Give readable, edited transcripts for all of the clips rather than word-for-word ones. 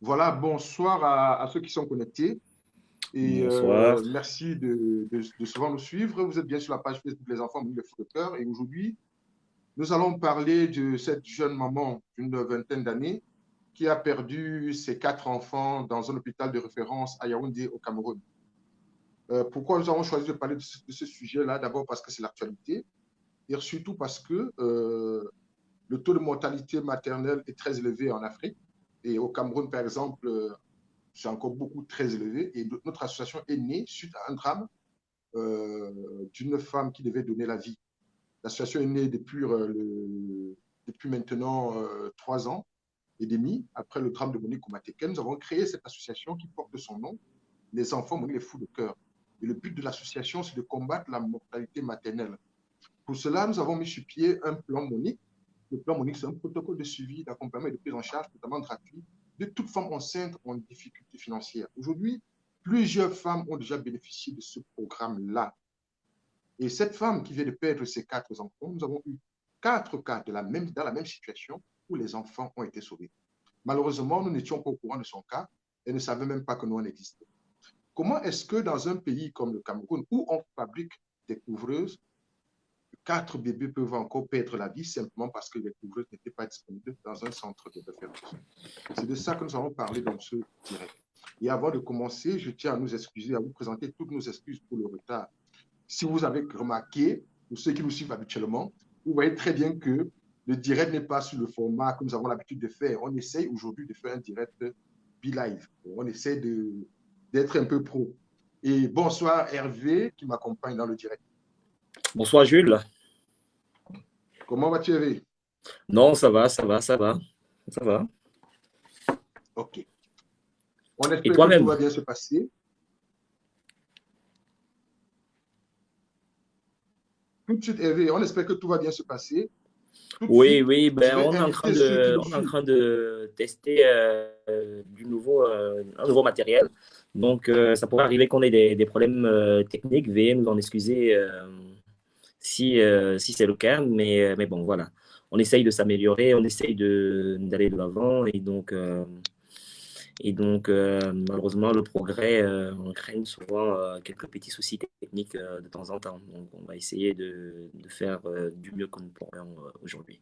Voilà, bonsoir à ceux qui sont connectés et Bonsoir. merci de souvent nous suivre. Vous êtes bien sur la page Facebook Les Enfants Mourir le Fou de Cœur et aujourd'hui, nous allons parler de cette jeune maman d'une vingtaine d'années qui a perdu ses quatre enfants dans un hôpital de référence à Yaoundé au Cameroun. Pourquoi nous avons choisi de parler de ce sujet-là? D'abord parce que c'est l'actualité et surtout parce que le taux de mortalité maternelle est très élevé en Afrique et au Cameroun, par exemple, c'est encore beaucoup très élevé. Et notre association est née suite à un drame d'une femme qui devait donner la vie. L'association est née depuis maintenant 3 ans et demi, après le drame de Monique Koumateke. Nous avons créé cette association qui porte son nom, Les Enfants Monique les Fous de Cœur. Et le but de l'association, c'est de combattre la mortalité maternelle. Pour cela, nous avons mis sur pied un plan Monique. Le plan Monique, c'est un protocole de suivi, d'accompagnement et de prise en charge totalement gratuit de toute femme enceinte en difficulté financière. Aujourd'hui, plusieurs femmes ont déjà bénéficié de ce programme-là. Et cette femme qui vient de perdre ses quatre enfants, nous avons eu 4 cas dans la même situation où les enfants ont été sauvés. Malheureusement, nous n'étions pas au courant de son cas et ne savait même pas que nous en existait. Comment est-ce que dans un pays comme le Cameroun, où on fabrique des couvreuses, 4 bébés peuvent encore perdre la vie simplement parce que les couvreuses n'étaient pas disponibles dans un centre de référence? C'est de ça que nous allons parler dans ce direct. Et avant de commencer, je tiens à nous excuser, à vous présenter toutes nos excuses pour le retard. Si vous avez remarqué, pour ceux qui nous suivent habituellement, vous voyez très bien que le direct n'est pas sur le format que nous avons l'habitude de faire. On essaye aujourd'hui de faire un direct be-live. On essaie d'être un peu pro. Et bonsoir Hervé qui m'accompagne dans le direct. Bonsoir Jules. Comment vas-tu Hervé? Non, ça va, ça va, ça va, ça va. Ok. On Et espère que tout toi-même? va bien se passer. Tout de suite Hervé, on espère que tout va bien se passer. Tout de Oui, suite, oui, je ben vais inviter ceux qui nous on est en suivent. train de tester un nouveau matériel. Donc, ça pourrait arriver qu'on ait des problèmes techniques. Veuillez nous en excuser si c'est le cas. Mais bon, voilà. On essaye de s'améliorer, on essaye d'aller de l'avant. Et donc, malheureusement, le progrès entraîne souvent quelques petits soucis techniques de temps en temps. Donc, on va essayer de faire du mieux que nous pourrions aujourd'hui.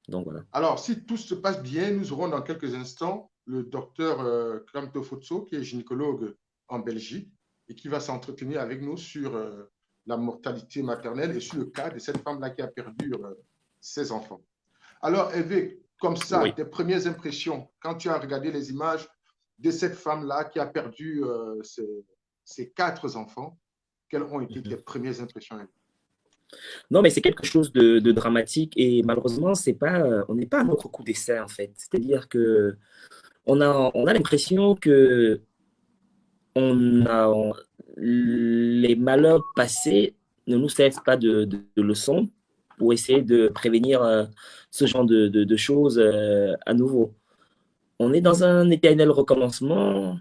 Donc, voilà. Alors, si tout se passe bien, nous aurons dans quelques instants le docteur Kramto Fotso, qui est gynécologue en Belgique et qui va s'entretenir avec nous sur la mortalité maternelle et sur le cas de cette femme-là qui a perdu ses enfants. Alors, Eve, comme ça, Oui. tes premières impressions, quand tu as regardé les images de cette femme-là qui a perdu ses quatre enfants, quelles ont été tes Mhm. premières impressions? Non, mais c'est quelque chose de dramatique et malheureusement, c'est pas, on n'est pas à notre coup d'essai en fait. C'est-à-dire que on a l'impression que on a, on- les malheurs passés ne nous servent pas de leçon pour essayer de prévenir ce genre de choses à nouveau. On est dans un éternel recommencement.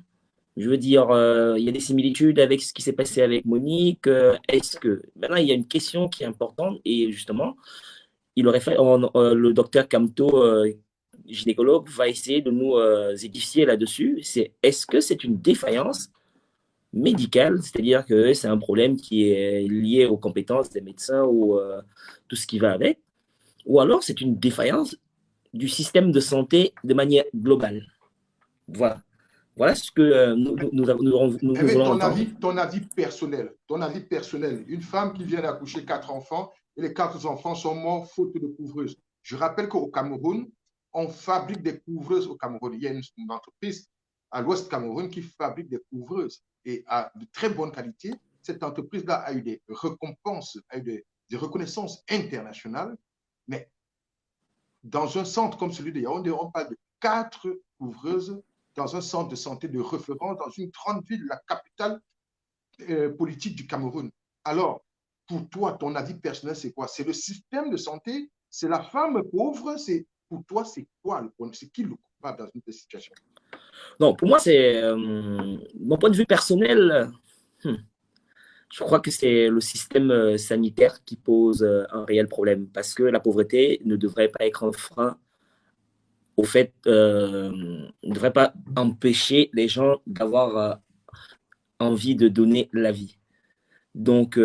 Je veux dire, il y a des similitudes avec ce qui s'est passé avec Monique. Est-ce que maintenant il y a une question qui est importante et justement, le docteur Camto, gynécologue, va essayer de nous édifier là-dessus. C'est est-ce que c'est une défaillance médicale, c'est-à-dire que c'est un problème qui est lié aux compétences des médecins ou tout ce qui va avec, ou alors c'est une défaillance du système de santé de manière globale. Voilà. Voilà ce que nous Avec voulons entendre. ton avis personnel, une femme qui vient d'accoucher 4 enfants et les 4 enfants sont morts faute de couvreuse. Je rappelle qu'au Cameroun, on fabrique des couvreuses au Cameroun. Il y a une entreprise à l'ouest Cameroun qui fabrique des couvreuses et à de très bonne qualité. Cette entreprise-là a eu des récompenses, a eu des reconnaissances internationales, mais dans un centre comme celui de Yaoundé, on parle de 4 couvreuses dans un centre de santé de référence dans une grande ville, la capitale politique du Cameroun. Alors, pour toi, ton avis personnel, c'est quoi? C'est le système de santé? C'est la femme pauvre? Pour toi, c'est quoi le problème? C'est qui le coupable dans une telle situation? Non, pour moi, c'est mon point de vue personnel. hmm, je crois que c'est le système sanitaire qui pose un réel problème parce que la pauvreté ne devrait pas être un frein au fait, ne devrait pas empêcher les gens d'avoir envie de donner la vie. Donc,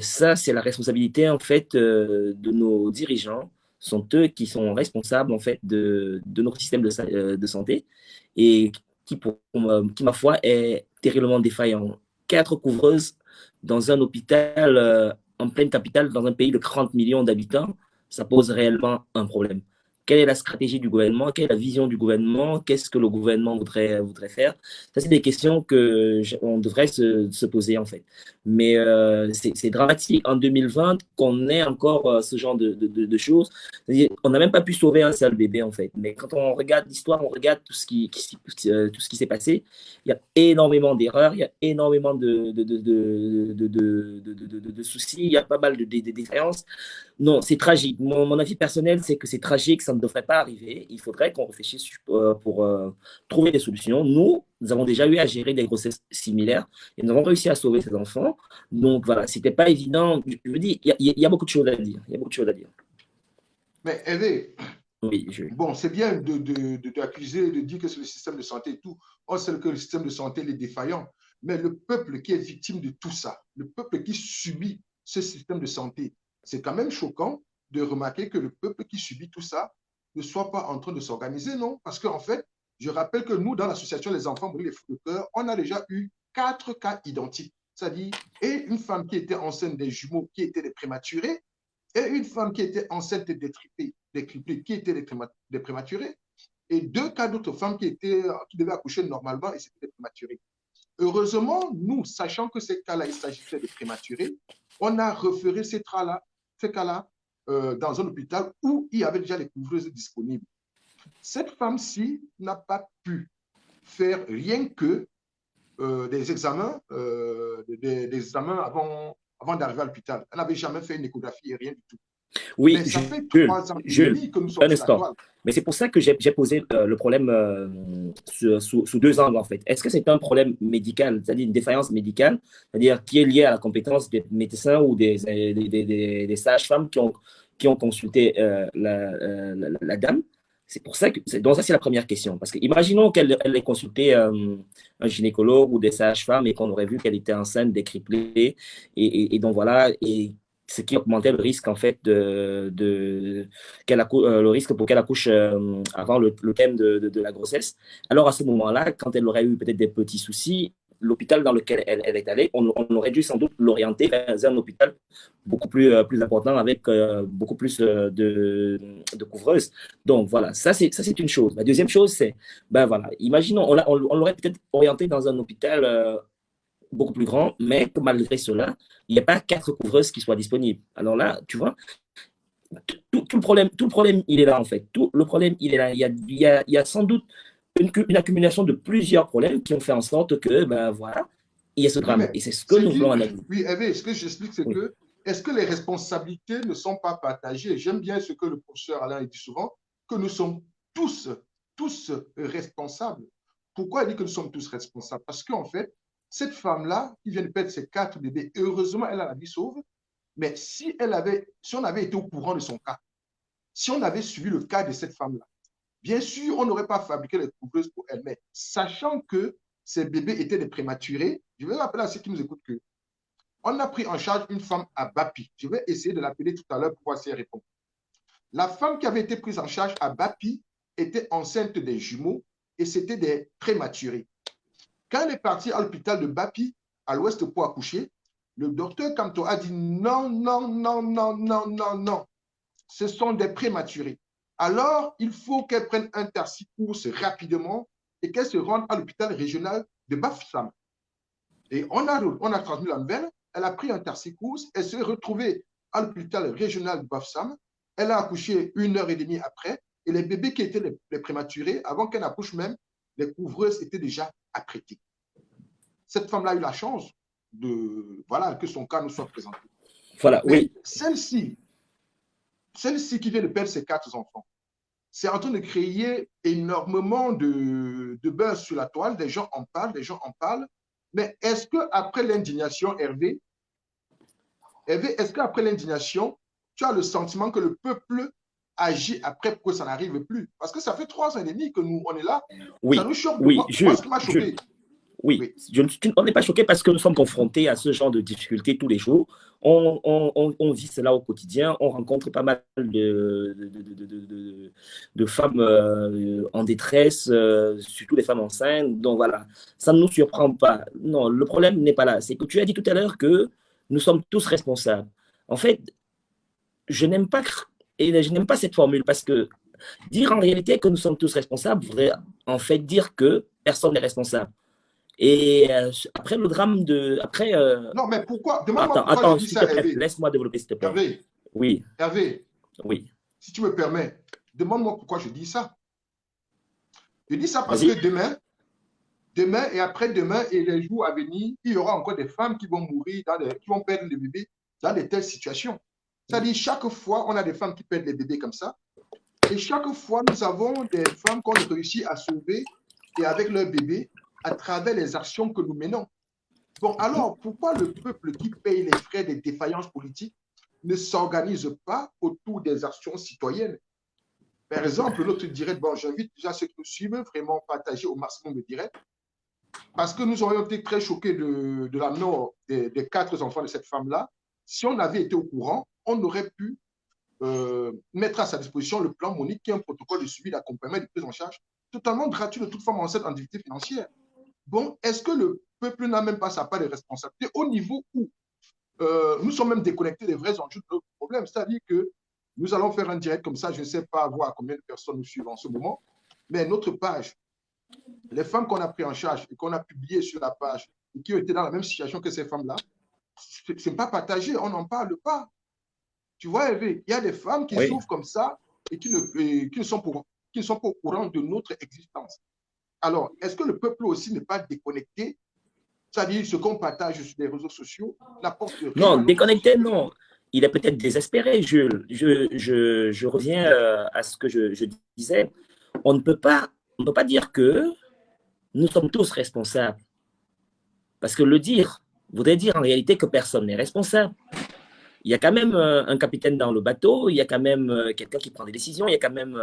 ça, c'est la responsabilité, en fait, de nos dirigeants. Ce sont eux qui sont responsables, en fait, de notre système de santé et qui, ma foi, est terriblement défaillant. Quatre couvreuses dans un hôpital en pleine capitale, dans un pays de 30 millions d'habitants, ça pose réellement un problème. Quelle est la stratégie du gouvernement? Quelle est la vision du gouvernement? Qu'est-ce que le gouvernement voudrait faire? Ça, c'est des questions on devrait se poser, en fait. Mais c'est dramatique en 2020 qu'on ait encore ce genre de choses. On n'a même pas pu sauver un seul bébé, en fait. Mais quand on regarde l'histoire, on regarde tout ce qui s'est passé, il y a énormément d'erreurs, il y a énormément de soucis, il y a pas mal de défaillances. Non, c'est tragique. Mon avis personnel, c'est que c'est tragique, ça ne devrait pas arriver. Il faudrait qu'on réfléchisse pour trouver des solutions. Nous avons déjà eu à gérer des grossesses similaires et nous avons réussi à sauver ces enfants. Donc voilà, c'était pas évident. Je veux dire, il y a beaucoup de choses à dire. Il y a beaucoup de choses à dire. Mais Hervé, Oui, bon, c'est bien d'accuser, de dire que c'est le système de santé et tout. On sait que le système de santé est défaillant. Mais le peuple qui est victime de tout ça, le peuple qui subit ce système de santé, c'est quand même choquant de remarquer que le peuple qui subit tout ça ne soit pas en train de s'organiser, non? Parce qu'en fait, je rappelle que nous, dans l'association Les Enfants Brûlés les Fous de Cœur, on a déjà eu 4 cas identiques. C'est-à-dire, et une femme qui était enceinte des jumeaux qui étaient des prématurés, et une femme qui était enceinte des triplés qui étaient des prématurés, et 2 cas d'autres femmes qui devaient accoucher normalement et c'était des prématurés. Heureusement, nous, sachant que ces cas-là, il s'agissait de prématurés, on a référé ces cas-là dans un hôpital où il y avait déjà les couvreuses disponibles. Cette femme-ci n'a pas pu faire rien que des examens avant d'arriver à l'hôpital. Elle n'avait jamais fait une échographie et rien du tout. Oui, Mais ça fait Jules, 3 ans et demi que nous sommes un sur la instant. toile. Mais c'est pour ça que j'ai posé le problème sous deux angles, en fait. Est-ce que c'est un problème médical, c'est-à-dire une défaillance médicale, c'est-à-dire qui est liée à la compétence des médecins ou des sages-femmes qui ont consulté la dame? C'est pour ça que, donc ça, c'est la première question. Parce que imaginons qu'elle ait consulté un gynécologue ou des sages-femmes et qu'on aurait vu qu'elle était enceinte, décriplée, et donc voilà, et ce qui augmentait le risque en fait le risque pour qu'elle accouche avant le thème de la grossesse. Alors à ce moment-là, quand elle aurait eu peut-être des petits soucis, l'hôpital dans lequel elle est allée, on aurait dû sans doute l'orienter vers un hôpital beaucoup plus important avec beaucoup plus de couvreuses. Donc voilà, ça c'est une chose. La deuxième chose, c'est, ben voilà, imaginons, on l'aurait peut-être orienté dans un hôpital beaucoup plus grand, mais que malgré cela, il n'y a pas 4 couvreuses qui soient disponibles. Alors là, tu vois, tout le problème, il est là en fait. Tout le problème, il est là. Il y a sans doute une accumulation de plusieurs problèmes qui ont fait en sorte que, ben voilà, il y a ce Oui, drame. mais Et c'est ce que c'est nous voulons qui? analyser. Oui, Hervé, ce que j'explique, c'est Oui. que est-ce que les responsabilités ne sont pas partagées? J'aime bien ce que le professeur Alain dit souvent, que nous sommes tous, tous responsables. Pourquoi il dit que nous sommes tous responsables? Parce qu'en fait, cette femme-là, qui vient de perdre ses 4 bébés, heureusement, elle a la vie sauve, mais si on avait été au courant de son cas, si on avait suivi le cas de cette femme-là, bien sûr, on n'aurait pas fabriqué les couvreuses pour elle, mais sachant que ces bébés étaient des prématurés, je vais rappeler à ceux qui nous écoutent que on a pris en charge une femme à Bapi. Je vais essayer de l'appeler tout à l'heure pour voir si elle répond. La femme qui avait été prise en charge à Bapi était enceinte des jumeaux et c'était des prématurés. Quand elle est partie à l'hôpital de Bapi, à l'ouest pour accoucher, le docteur Camto a dit non, non, non, non, non, non, non. Ce sont des prématurés. Alors, il faut qu'elle prenne un taxi course rapidement et qu'elle se rende à l'hôpital régional de Bafoussam. Et on a transmis la nouvelle. Elle a pris un taxi course. Elle s'est retrouvée à l'hôpital régional de Bafoussam. Elle a accouché 1 heure et demie après. Et les bébés qui étaient les prématurés, avant qu'elle n'accouche même, les couvreuses étaient déjà apprêtées. Cette femme-là a eu la chance voilà, que son cas nous soit présenté. Voilà, Mais oui. celle-ci qui vient de perdre ses 4 enfants, c'est en train de créer énormément de buzz sur la toile. Des gens en parlent, des gens en parlent. Mais est-ce qu'après l'indignation, Hervé, est-ce qu'après l'indignation, tu as le sentiment que le peuple agir après pour que ça n'arrive plus? Parce que ça fait 3 ans et demi que nous, on est là. Ça Oui, nous choque de oui, moi. Moi, ce qui m'a choqué, oui, oui, on n'est pas choqué parce que nous sommes confrontés à ce genre de difficultés tous les jours. On vit cela au quotidien. On rencontre pas mal de femmes en détresse, surtout les femmes enceintes. Donc voilà, ça ne nous surprend pas. Non, le problème n'est pas là. C'est que tu as dit tout à l'heure que nous sommes tous responsables. En fait, je n'aime pas, et je n'aime pas cette formule parce que dire en réalité que nous sommes tous responsables voudrait en fait dire que personne n'est responsable. Et après le drame de. Après. non, mais pourquoi? Demande-moi Attends, pourquoi je attends, dis s'il te ça, plaît, Hervé. laisse-moi développer, s'il te plaît. Hervé, Oui, Hervé, oui. si tu me permets, demande-moi pourquoi je dis ça. Je dis ça parce que Vas-y. demain et après-demain et les jours à venir, il y aura encore des femmes qui vont mourir, qui vont perdre les bébés dans de telles situations. C'est-à-dire, chaque fois, on a des femmes qui perdent les bébés comme ça. Et chaque fois, nous avons des femmes qu'on réussit à sauver et avec leur bébé à travers les actions que nous menons. Bon, alors, pourquoi le peuple qui paye les frais des défaillances politiques ne s'organise pas autour des actions citoyennes? Par exemple, notre direct, bon, j'invite déjà ceux qui nous suivent vraiment partager au maximum de direct, parce que nous aurions été très choqués de la mort des 4 enfants de cette femme-là. Si on avait été au courant, on aurait pu mettre à sa disposition le plan Monique, qui est un protocole de suivi, d'accompagnement et de prise en charge totalement gratuit de toute femme enceinte en difficulté financière. Bon, est-ce que le peuple n'a même pas sa part de responsabilité au niveau où nous sommes même déconnectés des vrais enjeux de notre problème? C'est-à-dire que nous allons faire un direct comme ça, je ne sais pas voir combien de personnes nous suivent en ce moment, mais notre page, les femmes qu'on a pris en charge et qu'on a publiées sur la page et qui ont été dans la même situation que ces femmes-là, ce n'est pas partagé, on n'en parle pas. Tu vois, Hervé, il y a des femmes qui Oui. souffrent comme ça et qui ne sont pas au courant de notre existence. Alors, est-ce que le peuple aussi n'est pas déconnecté? C'est-à-dire, ce qu'on partage sur les réseaux sociaux n'apporte rien Non, à notre déconnecté, société. non. Il est peut-être désespéré, Jules. Je reviens à ce que je disais. On ne peut pas dire que nous sommes tous responsables. Parce que le dire voudrait dire en réalité que personne n'est responsable. Il y a quand même un capitaine dans le bateau, il y a quand même quelqu'un qui prend des décisions, il y a quand même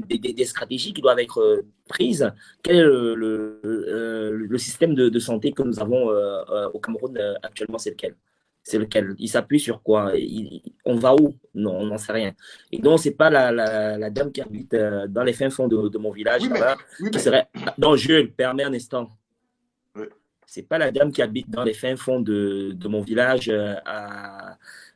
des stratégies qui doivent être prises. Quel est le système de santé que nous avons au Cameroun actuellement? C'est lequel? C'est lequel? Il s'appuie sur quoi? On va où? Non, on n'en sait rien. Et donc, c'est pas la dame qui habite dans les fins fonds de mon village, Oui, mais, là-bas, oui, qui mais, serait. Non, je permets un instant. oui. C'est pas la dame qui habite dans les fins fonds de mon village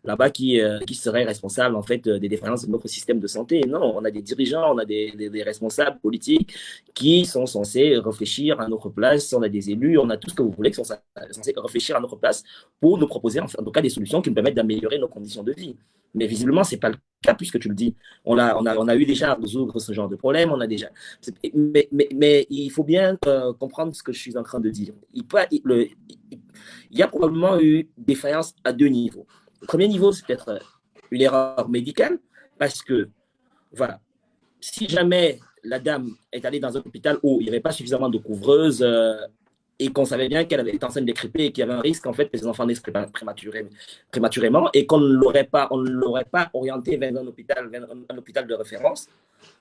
là-bas qui serait responsable en fait des défaillances de notre système de santé. Non, on a des dirigeants, on a des responsables politiques qui sont censés réfléchir à notre place. On a des élus, on a tout ce que vous voulez qui sont censés réfléchir à notre place pour nous proposer en tout cas des solutions qui nous permettent d'améliorer nos conditions de vie. Mais visiblement, c'est pas le cas puisque tu le dis. On a eu déjà à résoudre ce genre de problème. On a déjà. Mais il faut bien comprendre ce que je suis en train de dire. Il y a probablement eu défaillance à deux niveaux. Le premier niveau, c'est peut-être une erreur médicale, parce que, voilà, si jamais la dame est allée dans un hôpital où il n'y avait pas suffisamment de couvreuses et qu'on savait bien qu'elle avait été enceinte décrépée et qu'il y avait un risque en fait que les enfants naissent prématurément et qu'on ne l'aurait pas orienté vers un hôpital de référence,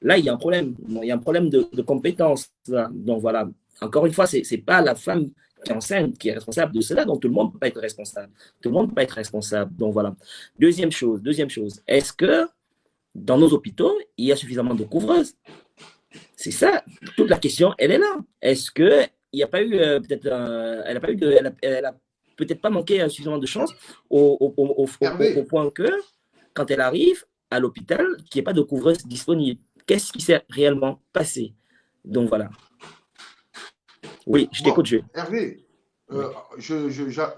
là, il y a un problème. Il y a un problème de compétence. Là. Donc voilà, encore une fois, ce n'est pas la femme qui est enceinte qui est responsable de cela, donc tout le monde ne peut pas être responsable. Tout le monde ne peut pas être responsable. Donc voilà. Deuxième chose, est-ce que dans nos hôpitaux, il y a suffisamment de couvreuses? C'est ça, toute la question, elle est là. Est-ce que il n'y a pas eu peut-être, elle a pas eu elle a peut-être pas manqué suffisamment de chance au Hervé, point que quand elle arrive à l'hôpital, qu'il n'y ait pas de couvreuse disponible. Qu'est-ce qui s'est réellement passé? Donc voilà. Oui, je bon, t'écoute, je. Hervé, Oui.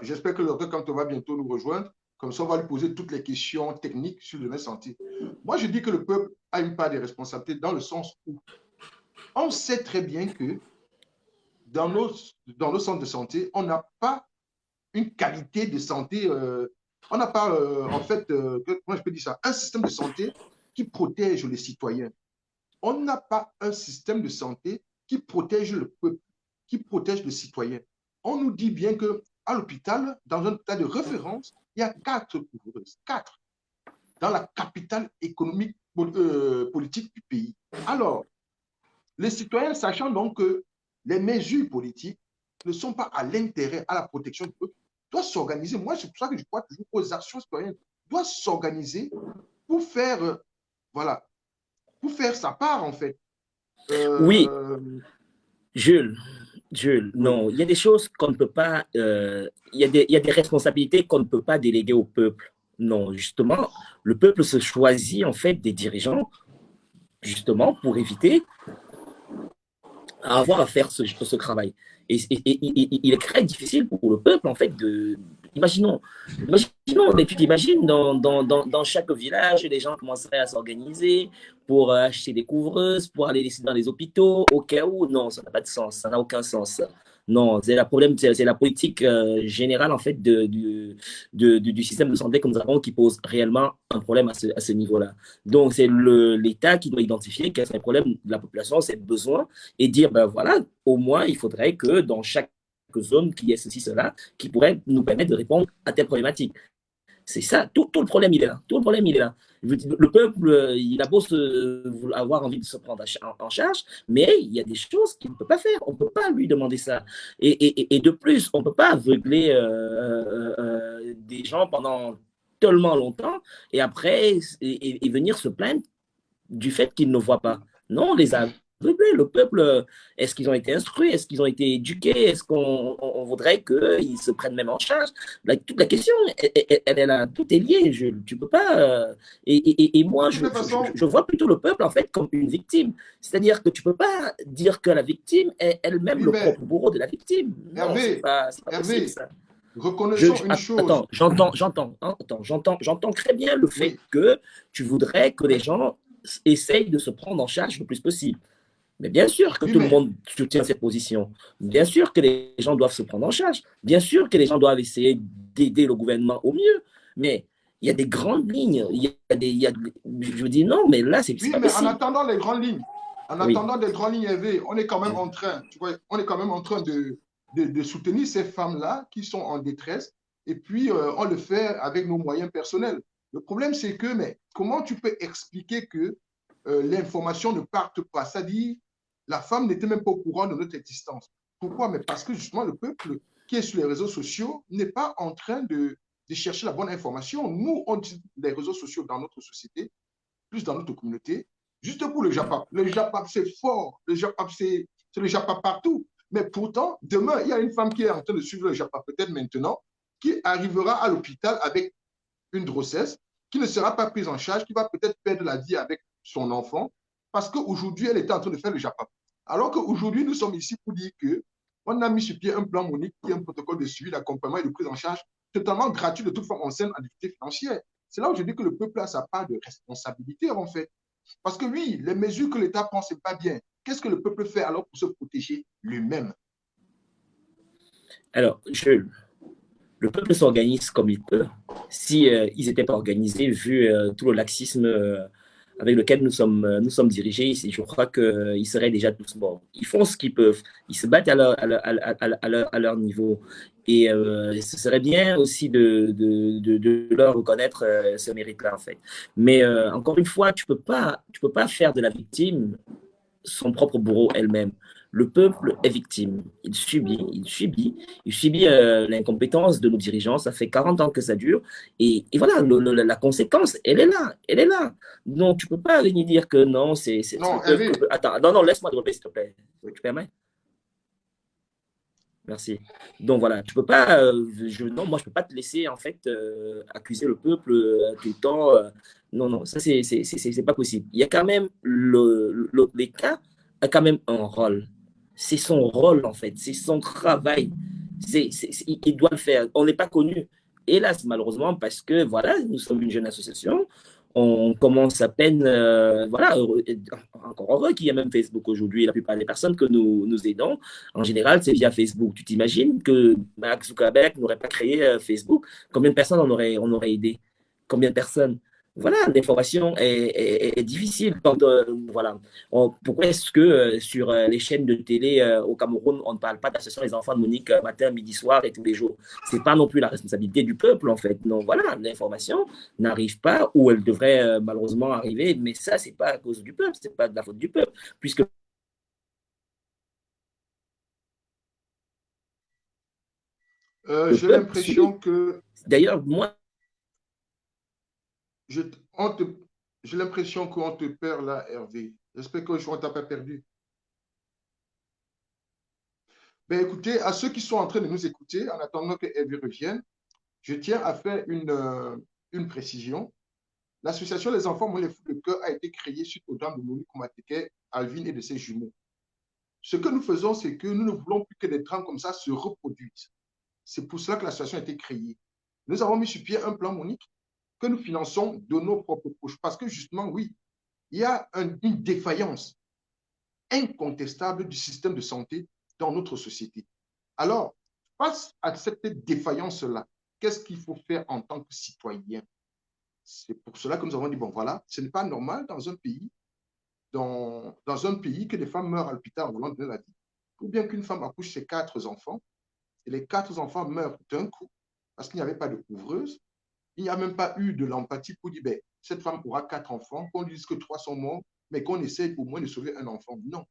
j'espère que le docteur Kanto va bientôt nous rejoindre. Comme ça, on va lui poser toutes les questions techniques sur le domaine santé. Moi, je dis que le peuple a une part de responsabilité dans le sens où on sait très bien que dans nos centres de santé, on n'a pas une qualité de santé, on n'a pas, en fait, comment je peux dire ça, un système de santé qui protège les citoyens. On n'a pas un système de santé qui protège le peuple, qui protège le citoyen. On nous dit bien qu'à l'hôpital, dans un état de référence, il y a 4 couvreuses, 4, dans la capitale économique politique du pays. Alors, les citoyens, sachant donc que les mesures politiques ne sont pas à l'intérêt, à la protection du peuple, doivent s'organiser. Moi, c'est pour ça que je crois toujours aux actions citoyennes, doivent s'organiser pour faire, voilà, pour faire sa part, en fait. Oui, Jules, Oui, non, il y a des choses qu'on ne peut pas, il y a des responsabilités qu'on ne peut pas déléguer au peuple. Non, justement, le peuple se choisit en fait des dirigeants, justement, pour éviter à avoir à faire ce travail. Il est très difficile pour le peuple, en fait, imaginons, et puis t'imagines, dans chaque village, les gens commenceraient à s'organiser pour acheter des couvreuses, pour aller laisser dans les hôpitaux, au cas où, non, ça n'a pas de sens, ça n'a aucun sens. Non, c'est le problème, c'est la politique générale, en fait, du système de santé que nous avons qui pose réellement un problème à ce niveau-là. Donc, c'est l'État qui doit identifier quels sont les problèmes de la population, ses besoins, et dire, ben voilà, au moins, il faudrait que dans chaque zone, qu'il y ait ceci, cela, qui pourrait nous permettre de répondre à telle problématique. C'est ça, tout le problème, il est là. Tout le problème, il est là. Le peuple, il a beau avoir envie de se prendre en charge, mais il y a des choses qu'il ne peut pas faire. On ne peut pas lui demander ça. Et de plus, on ne peut pas aveugler des gens pendant tellement longtemps et après venir se plaindre du fait qu'ils ne voient pas. Non, on les a aveuglés. Le peuple, est-ce qu'ils ont été instruits? Est-ce qu'ils ont été éduqués? Est-ce qu'on voudrait qu'ils se prennent même en charge? Toute la question, elle est là. Tout est lié. Tu peux pas. Et de moi, toutes les façons, je vois plutôt le peuple, en fait, comme une victime. C'est-à-dire que tu peux pas dire que la victime est elle-même oui, le mais propre bourreau de la victime. Non, Hervé, c'est pas possible, Hervé, ça. reconnaissons une chose. Attends, j'entends très bien le fait Oui, que tu voudrais que les gens essayent de se prendre en charge le plus possible. Mais bien sûr que oui, tout le mais, monde soutient cette position. Bien sûr que les gens doivent se prendre en charge. Bien sûr que les gens doivent essayer d'aider le gouvernement au mieux. Mais il y a des grandes lignes. Je me dis non, mais là, c'est oui, pas mais en possible. attendant les grandes lignes, en Oui. attendant les grandes lignes, Hervé, on est quand même en train, tu vois, on est quand même en train de soutenir ces femmes-là qui sont en détresse, et puis on le fait avec nos moyens personnels. Le problème, c'est que, mais comment tu peux expliquer que l'information ne parte pas? C'est-à-dire, la femme n'était même pas au courant de notre existence. Pourquoi? Mais parce que justement, le peuple qui est sur les réseaux sociaux n'est pas en train de chercher la bonne information. Nous, on utilise les réseaux sociaux dans notre société, plus dans notre communauté, juste pour le Japap. Le Japap, c'est fort. Le Japap, c'est le Japap partout. Mais pourtant, demain, il y a une femme qui est en train de suivre le Japap, peut-être maintenant, qui arrivera à l'hôpital avec une grossesse, qui ne sera pas prise en charge, qui va peut-être perdre la vie avec son enfant, parce qu'aujourd'hui, elle était en train de faire le Japap. Alors qu'aujourd'hui, nous sommes ici pour dire que on a mis sur pied un plan Monique qui est un protocole de suivi, d'accompagnement et de prise en charge totalement gratuit de toute femme enceinte en difficulté financière. C'est là où je dis que le peuple a sa part de responsabilité, en fait. Parce que oui, les mesures que l'État prend, ce n'est pas bien. Qu'est-ce que le peuple fait alors pour se protéger lui-même? Alors, le peuple s'organise comme il peut. Si ils n'étaient pas organisés, vu tout le laxisme avec lequel nous sommes dirigés ici, je crois qu'ils seraient déjà tous morts. Ils font ce qu'ils peuvent. Ils se battent à leur niveau. Et ce serait bien aussi de leur reconnaître ce mérite-là, en fait. Mais encore une fois, tu peux pas faire de la victime son propre bourreau elle-même. Le peuple est victime. Il subit l'incompétence de nos dirigeants. Ça fait 40 ans que ça dure. Et voilà, la conséquence, elle est là. Elle est là. Non, tu ne peux pas venir dire que non, c'est le Non, peuple. Hervé, Attends, non, laisse-moi te répéter, s'il te plaît. Tu permets? Merci. Donc voilà, tu peux pas, non, moi je peux pas te laisser en fait accuser le peuple tout le temps. Non, non, ça c'est pas possible. Il y a quand même l'État a quand même un rôle. C'est son rôle en fait, c'est son travail. Il doit le faire. On n'est pas connu. Hélas, malheureusement, parce que voilà, nous sommes une jeune association. On commence à peine, voilà, encore heureux qu'il y a même Facebook aujourd'hui. La plupart des personnes que nous aidons, en général, c'est via Facebook. Tu t'imagines que Mark Zuckerberg n'aurait pas créé Facebook? Combien de personnes on aurait aidé? Combien de personnes? voilà, l'information est difficile. Quand, voilà. Pourquoi est-ce que sur les chaînes de télé au Cameroun, on ne parle pas d'association des enfants de Monique matin, midi, soir et tous les jours? C'est pas non plus la responsabilité du peuple, en fait. Non, voilà, l'information n'arrive pas où elle devrait malheureusement arriver, mais ça, c'est pas à cause du peuple, c'est pas de la faute du peuple, puisque le J'ai peuple subit. l'impression que D'ailleurs, moi, je, on te, j'ai l'impression qu'on te perd là, Hervé. J'espère que je ne t'a pas perdu. Ben, écoutez, à ceux qui sont en train de nous écouter, en attendant que Hervé revienne, je tiens à faire une précision. L'association Les Enfants Moi les Fous de Cœur a été créée suite au drame de Monique Koumateke, Alvin et de ses jumeaux. Ce que nous faisons, c'est que nous ne voulons plus que des drames comme ça se reproduisent. C'est pour cela que l'association a été créée. Nous avons mis sur pied un plan, Monique, que nous finançons de nos propres poches. Parce que justement, oui, il y a une défaillance incontestable du système de santé dans notre société. Alors, face à cette défaillance-là, qu'est-ce qu'il faut faire en tant que citoyen? C'est pour cela que nous avons dit, bon voilà, ce n'est pas normal dans un pays que des femmes meurent à l'hôpital en voulant donner la vie. Ou bien qu'une femme accouche ses 4 enfants et les 4 enfants meurent d'un coup parce qu'il n'y avait pas de couvreuse. Il n'y a même pas eu de l'empathie pour dire, ben, cette femme aura 4 enfants, qu'on dise que 3 sont morts, mais qu'on essaye au moins de sauver un enfant. Non.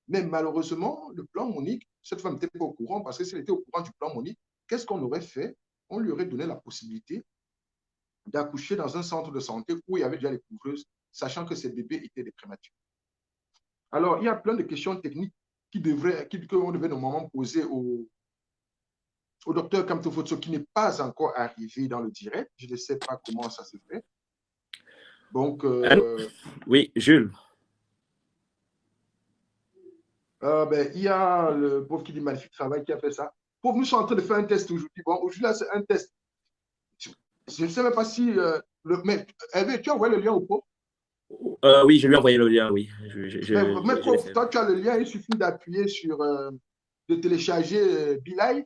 Mais malheureusement, le plan Monique, cette femme n'était pas au courant parce que si elle était au courant du plan Monique, qu'est-ce qu'on aurait fait? On lui aurait donné la possibilité d'accoucher dans un centre de santé où il y avait déjà les couvreuses, sachant que ces bébés étaient des prématurés. Alors, il y a plein de questions techniques qu'on devait normalement poser au docteur Kamtofotso qui n'est pas encore arrivé dans le direct. Je ne sais pas comment ça se fait. Donc, allô? Oui, Jules. ben, il y a le pauvre qui dit magnifique travail qui a fait ça. Pauvre, nous sommes en train de faire un test aujourd'hui. Bon, aujourd'hui, là, c'est un test. Je ne sais même pas si. Mais Hervé, tu as envoyé le lien au pauvre? Oui, je lui ai envoyé le lien, oui. Mais Je l'ai pauvre, fait. toi, tu as le lien, il suffit d'appuyer sur. De télécharger Bilal.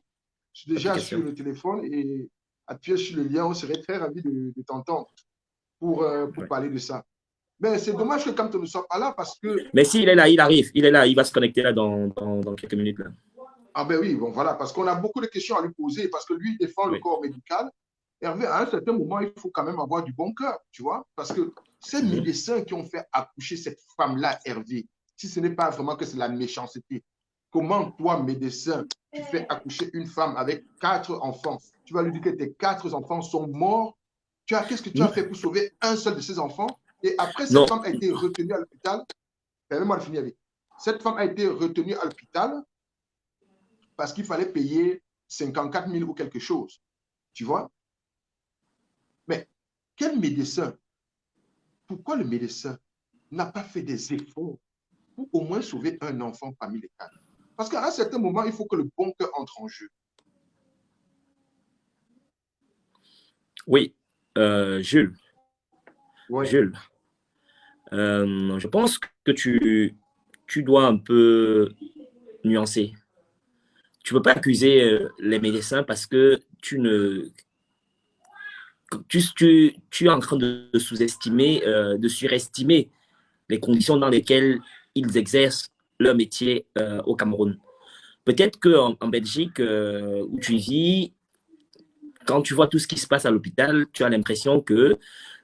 Je suis déjà sur Application. le téléphone et appuyer sur le lien. On serait très ravis de t'entendre pour Ouais. parler de ça. Mais c'est dommage que quand tu ne sois pas là parce que. Mais s'il est là, il arrive. Il est là, il va se connecter là dans quelques minutes. Là. Ah ben oui, bon voilà, parce qu'on a beaucoup de questions à lui poser parce que lui, il défend le Oui. corps médical. Hervé, à un certain moment, il faut quand même avoir du bon cœur, tu vois, parce que ces Mhm. médecins qui ont fait accoucher cette femme-là, Hervé, si ce n'est pas vraiment que c'est la méchanceté, comment toi, médecin, tu fais accoucher une femme avec 4 enfants? Tu vas lui dire que tes 4 enfants sont morts. Qu'est-ce que tu as fait pour sauver un seul de ces enfants? Et après, cette Non, femme a été retenue à l'hôpital. Permets-moi de finir avec. Cette femme a été retenue à l'hôpital parce qu'il fallait payer 54 000 ou quelque chose. Tu vois? Mais quel médecin, pourquoi le médecin n'a pas fait des efforts pour au moins sauver un enfant parmi les 4? Parce qu'à un certain moment, il faut que le bon cœur entre en jeu. oui. Jules, Oui. Jules, je pense que tu dois un peu nuancer. Tu ne peux pas accuser les médecins parce que tu es en train de sous-estimer, de surestimer les conditions dans lesquelles ils exercent leur métier au Cameroun. Peut-être qu'en Belgique, où tu vis, quand tu vois tout ce qui se passe à l'hôpital, tu as l'impression que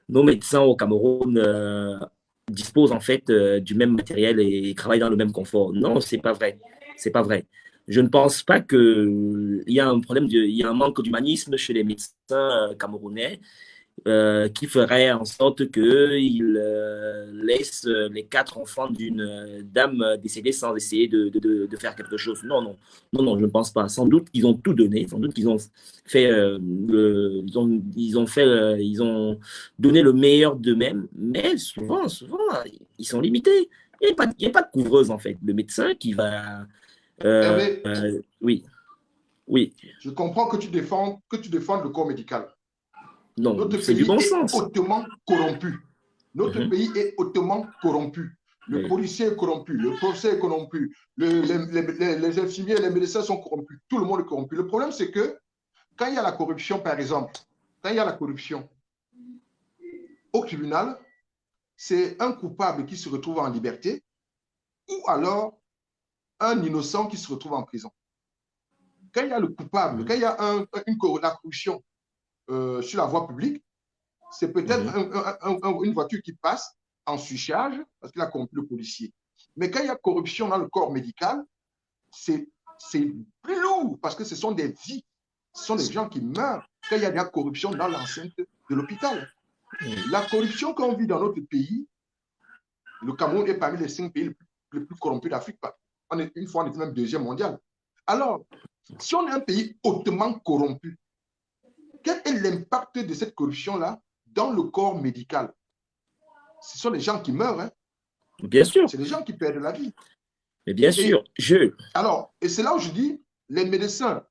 nos médecins au Cameroun disposent en fait du même matériel et travaillent dans le même confort. Non, c'est pas vrai. C'est pas vrai. Je ne pense pas qu'il y a un problème, il y a un manque d'humanisme chez les médecins camerounais qui ferait en sorte qu'il laisse les 4 enfants d'une dame décédée sans essayer de faire quelque chose. Non, non, non, non, je ne pense pas. Sans doute qu'ils ont tout donné, sans doute qu'ils ont fait, ils ont donné le meilleur d'eux-mêmes, mais souvent, ils sont limités. Il n'y a pas de couvreuse en fait. Le médecin qui va, Hervé, oui, oui, je comprends que tu défends le corps médical. non, Notre c'est du pays bon est sens. hautement corrompu. Notre Mhm, pays est hautement corrompu. Le oui. policier est corrompu, le professeur est corrompu, les infirmiers, les médecins sont corrompus, tout le monde est corrompu. Le problème, c'est que quand il y a la corruption, par exemple, quand il y a la corruption, au tribunal, c'est un coupable qui se retrouve en liberté ou alors un innocent qui se retrouve en prison. Quand il y a le coupable, quand il y a la corruption sur la voie publique, c'est peut-être une voiture qui passe en surcharge parce qu'il a corrompu le policier. Mais quand il y a corruption dans le corps médical, c'est plus lourd parce que ce sont des vies, ce sont des gens qui meurent quand il y a de la corruption dans l'enceinte de l'hôpital. La corruption qu'on vit dans notre pays, le Cameroun est parmi les 5 pays les plus corrompus d'Afrique. Une fois, on était même deuxième mondial. Alors, si on est un pays hautement corrompu, quel est l'impact de cette corruption-là dans le corps médical? Ce sont des gens qui meurent. Hein? Bien sûr. C'est des gens qui perdent la vie. Mais bien sûr. Alors, et c'est là où je dis, les médecins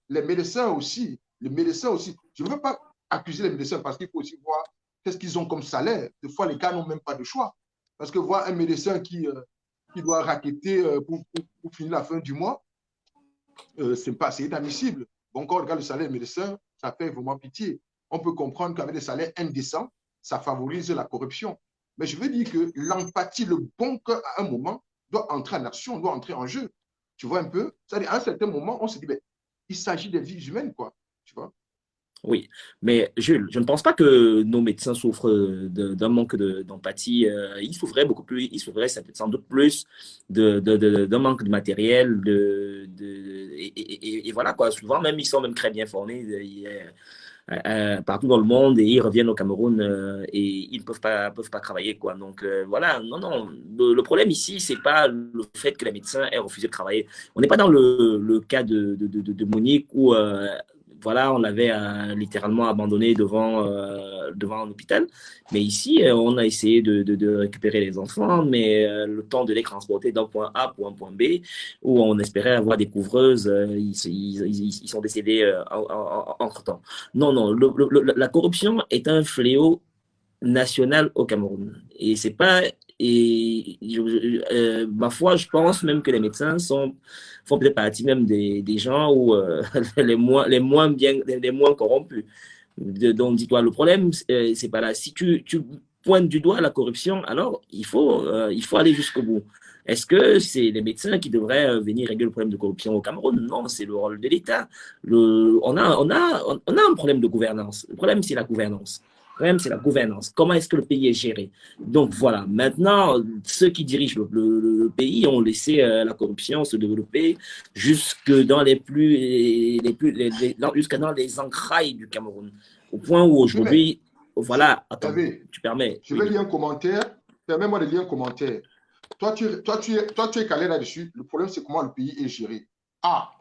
aussi, je ne veux pas accuser les médecins parce qu'il faut aussi voir qu'est-ce qu'ils ont comme salaire. Des fois, les gars n'ont même pas de choix. Parce que voir un médecin qui doit raqueter pour finir la fin du mois, c'est inadmissible. Bon, quand on regarde le salaire des médecins, ça fait vraiment pitié. On peut comprendre qu'avec des salaires indécents, ça favorise la corruption. Mais je veux dire que l'empathie, le bon cœur, à un moment, doit entrer en action, doit entrer en jeu. Tu vois un peu? C'est-à-dire, à un certain moment, on se dit, ben, il s'agit des vies humaines, quoi. Tu vois? Oui, mais Jules, je ne pense pas que nos médecins souffrent d'un manque d'empathie. Ils souffraient beaucoup plus, ils souffraient sans doute plus d'un manque de matériel. Et voilà quoi, souvent même, ils sont même très bien formés partout dans le monde et ils reviennent au Cameroun et ils ne peuvent pas travailler quoi. Donc voilà, non, le problème ici, c'est pas le fait que les médecins aient refusé de travailler. On n'est pas dans le cas de Monique où voilà, on l'avait littéralement abandonné devant un hôpital. Mais ici, on a essayé de récupérer les enfants, mais le temps de les transporter d'un point A pour un point B, où on espérait avoir des couvreuses, ils sont décédés entre-temps. Non, la corruption est un fléau national au Cameroun. Et c'est pas. Et ma foi, je pense même que les médecins font peut-être partie même des gens où, les moins bien, les moins corrompus. Donc, dis-toi, le problème, c'est pas là. Si tu pointes du doigt la corruption, alors il faut aller jusqu'au bout. Est-ce que c'est les médecins qui devraient venir régler le problème de corruption au Cameroun? Non, c'est le rôle de l'État. On a un problème de gouvernance. Le problème, c'est la gouvernance. Le problème, c'est la gouvernance. Comment est-ce que le pays est géré? Donc voilà, maintenant, ceux qui dirigent le pays ont laissé la corruption se développer jusque dans jusqu'à dans les entrailles du Cameroun. Au point où Oui, mais aujourd'hui, voilà, attends, Hervé, tu permets, je vais oui. lire un commentaire. Permets-moi de lire un commentaire. Toi, tu es calé là-dessus. Le problème, c'est comment le pays est géré. Ah,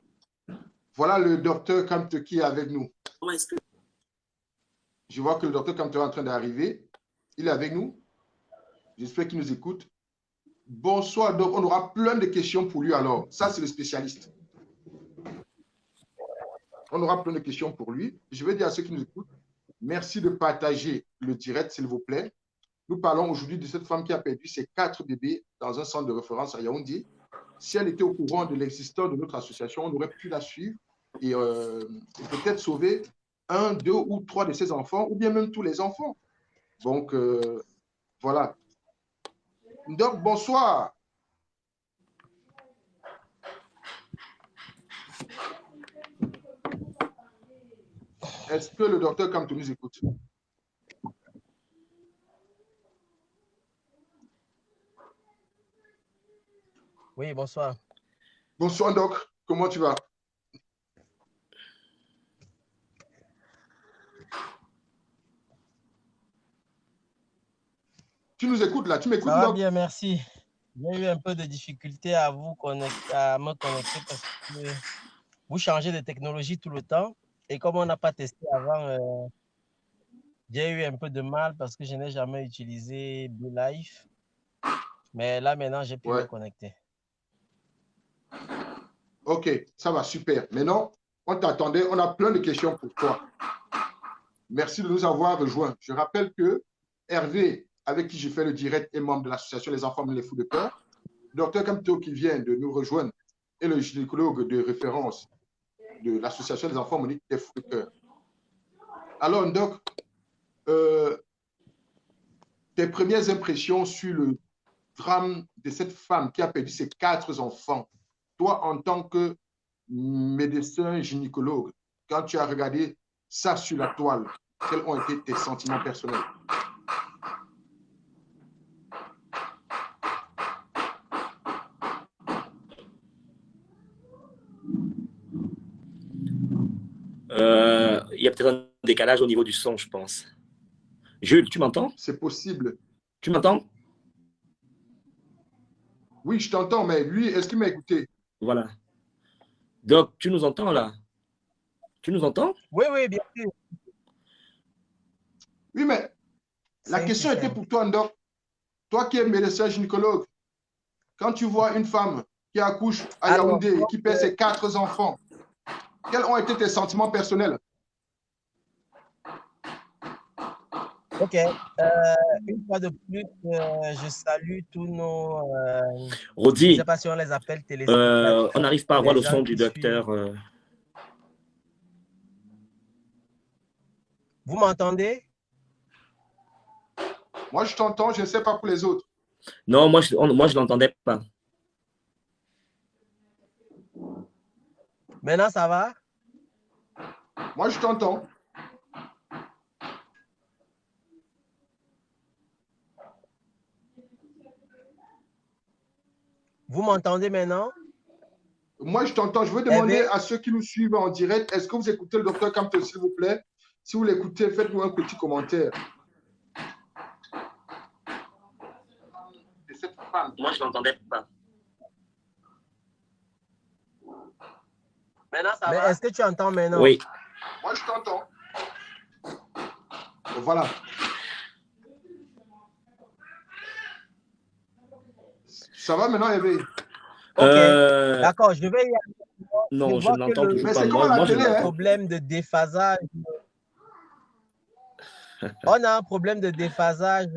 voilà le docteur Kamte qui est avec nous. Comment est-ce que Je vois que le docteur Kamte est en train d'arriver. Il est avec nous. J'espère qu'il nous écoute. Bonsoir, donc on aura plein de questions pour lui alors. Ça, c'est le spécialiste. On aura plein de questions pour lui. Je vais dire à ceux qui nous écoutent, merci de partager le direct, s'il vous plaît. Nous parlons aujourd'hui de cette femme qui a perdu ses 4 bébés dans un centre de référence à Yaoundé. Si elle était au courant de l'existence de notre association, on aurait pu la suivre et peut-être sauver 1, 2 ou 3 de ses enfants, ou bien même tous les enfants. Donc, voilà. Donc, bonsoir. Est-ce que le docteur Kamto nous écoute? Oui, bonsoir. Bonsoir, Doc. Comment tu vas? Tu nous écoutes là? Tu m'écoutes, Ça va Doc? bien, merci. J'ai eu un peu de difficulté à me connecter parce que vous changez de technologie tout le temps. Et comme on n'a pas testé avant, j'ai eu un peu de mal parce que je n'ai jamais utilisé BeLive. Mais là, maintenant, j'ai pu me connecter. Ok, ça va, super. Maintenant, on t'attendait, on a plein de questions pour toi. Merci de nous avoir rejoints. Je rappelle que Hervé, avec qui j'ai fait le direct, est membre de l'association Les Enfants les Fous de Cœur. Docteur Kamto, qui vient de nous rejoindre, est le gynécologue de référence de l'association des enfants Monique des Fous de Cœur. Alors, Doc, tes premières impressions sur le drame de cette femme qui a perdu ses 4 enfants. Toi, en tant que médecin gynécologue, quand tu as regardé ça sur la toile, quels ont été tes sentiments personnels? Il y a peut-être un décalage au niveau du son, je pense. Jules, tu m'entends? C'est possible. Tu m'entends? Oui, je t'entends, mais lui, est-ce qu'il m'a écouté? Voilà. Doc, tu nous entends là? Tu nous entends? Oui, oui, bien sûr. Oui, mais la question était pour toi, Doc. Toi qui es médecin gynécologue, quand tu vois une femme qui accouche à Yaoundé et qui perd ses 4 enfants, quels ont été tes sentiments personnels? Ok. Une fois de plus, je salue tous nos. Je ne Rodi, sais pas si on les appelle téléspectateurs. on n'arrive pas à voir le les gens son du qui docteur. suivent. Vous m'entendez? Moi, je t'entends, je ne sais pas pour les autres. Non, moi, je ne l'entendais pas. Maintenant, ça va? Moi, je t'entends. Vous m'entendez maintenant? Moi, je t'entends. Je veux demander à ceux qui nous suivent en direct, est-ce que vous écoutez le docteur Campto, s'il vous plaît? Si vous l'écoutez, faites-nous un petit commentaire. Cette femme, moi, je ne l'entendais pas. Maintenant, ça va? Est-ce que tu entends maintenant? Oui. Moi, je t'entends. Voilà. Ça va maintenant, Eve? Ok, d'accord, je vais y aller. Non, je ne l'entends toujours Mais pas. c'est comme à la télé, hein? Problème de déphasage. On a un problème de déphasage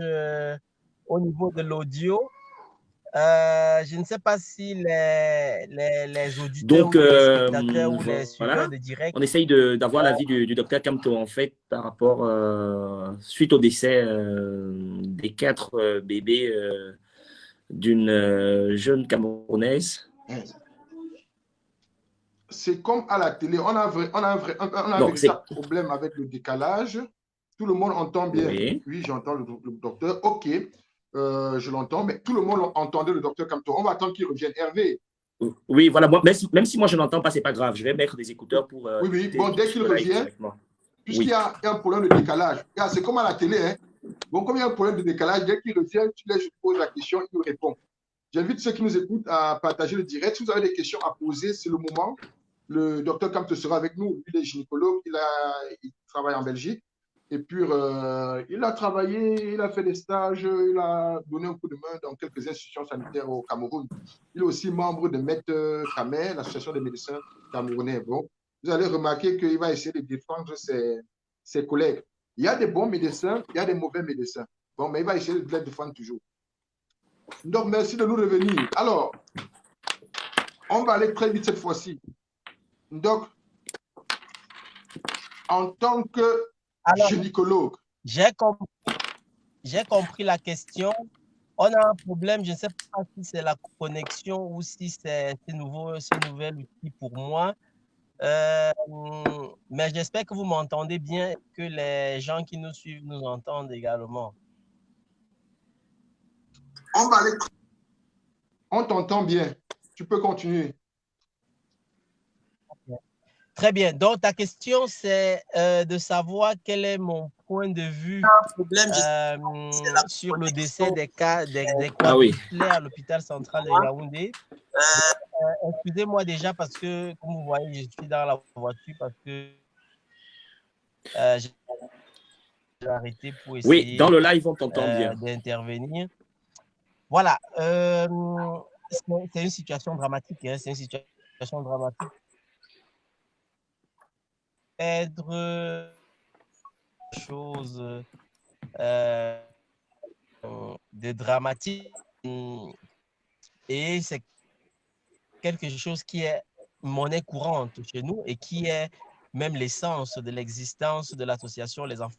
au niveau de l'audio. Je ne sais pas si les auditeurs Donc, ou les spectateurs ou les voilà. suiveurs de direct. On essaye d'avoir l'avis du docteur Camto, en fait, par rapport, suite au décès des 4 bébés d'une jeune Camerounaise. C'est comme à la télé. On a un véritable problème avec le décalage. Tout le monde entend bien. Oui, j'entends le docteur. OK, je l'entends, mais tout le monde entendait le docteur Camto. On va attendre qu'il revienne. Hervé. Oui, voilà. Même si moi, je n'entends pas, ce n'est pas grave. Je vais mettre des écouteurs pour... oui. Bon, dès qu'il revient, puisqu'il y a un problème de décalage, c'est comme à la télé. Hein? Bon, comme il y a un problème de décalage, dès qu'il revient, je pose la question, il nous répond. J'invite ceux qui nous écoutent à partager le direct. Si vous avez des questions à poser, c'est le moment. Le docteur Camto sera avec nous. Lui, il est gynécologue. Il travaille en Belgique. Et puis, il a travaillé, il a fait des stages, il a donné un coup de main dans quelques institutions sanitaires au Cameroun. Il est aussi membre de MET Camer, l'association des médecins camerounais. Bon, vous allez remarquer qu'il va essayer de défendre ses collègues. Il y a des bons médecins, il y a des mauvais médecins. Bon, mais il va essayer de les défendre toujours. Donc, merci de nous revenir. Alors, on va aller très vite cette fois-ci. Donc, en tant que gynécologue. J'ai compris la question. On a un problème, je ne sais pas si c'est la connexion ou si c'est ce nouvel outil pour moi. Mais j'espère que vous m'entendez bien et que les gens qui nous suivent nous entendent également. On t'entend bien. Tu peux continuer. Très bien. Donc, ta question, c'est de savoir quel est mon point de vue sur le décès des quadruplés à l'hôpital central de Yaoundé. Excusez-moi déjà parce que, comme vous voyez, je suis dans la voiture parce que j'ai arrêté pour essayer. Oui, dans le live, on t'entend bien. D'intervenir. Voilà. C'est une situation dramatique. Hein, c'est une situation dramatique. Être chose de dramatique et c'est quelque chose qui est monnaie courante chez nous et qui est même l'essence de l'existence de l'association Les Enfants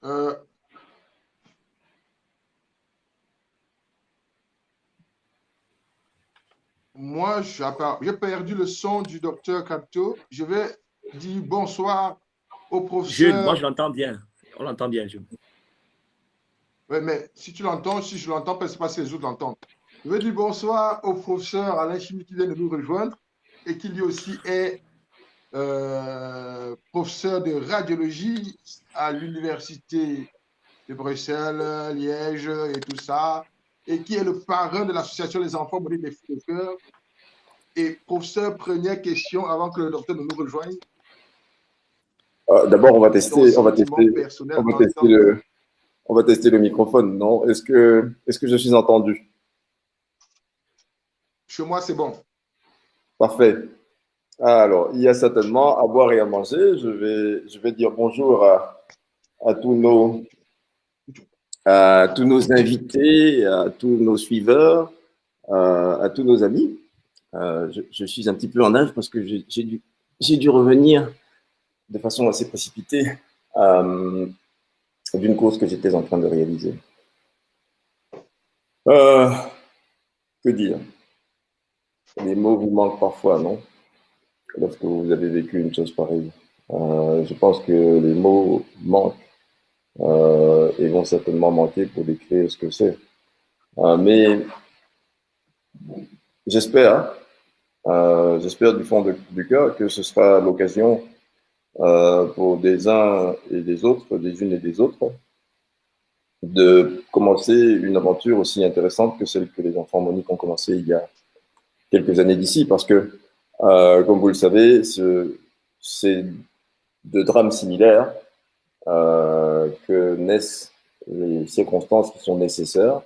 Euh, Moi, j'ai perdu le son du docteur Capto. Je vais dire bonsoir au Jules, moi professeur. je l'entends bien. On l'entend bien, Jules. Ouais, mais si tu l'entends, si je l'entends, c'est pas si les autres l'entendent. Je veux dire bonsoir au professeur Alain Chimie qui vient de nous rejoindre et qui lui aussi est professeur de radiologie à l'université de Bruxelles, Liège et tout ça, et qui est le parrain de l'association des enfants maudits des fous de cœur. Et professeur, première question avant que le docteur ne nous rejoigne. D'abord, Ton sentiment personnel en tant que... on va tester le microphone, non? Est-ce que je suis entendu? Chez moi, c'est bon. Parfait. Alors, il y a certainement à boire et à manger. Je vais dire bonjour à à tous nos invités, à tous nos suiveurs, à tous nos amis. Je suis un petit peu en âge parce que j'ai dû revenir de façon assez précipitée d'une course que j'étais en train de réaliser. Euh, que dire? Les mots vous manquent parfois, non? Lorsque vous avez vécu une chose pareille. Je pense que les mots manquent et vont certainement manquer pour décrire ce que c'est. Mais j'espère, j'espère du fond du cœur que ce sera l'occasion pour des uns et des autres, des unes et des autres, de commencer une aventure aussi intéressante que celle que les enfants Monique ont commencé il y a quelques années d'ici, parce que, comme vous le savez, c'est de drames similaires que naissent les circonstances qui sont nécessaires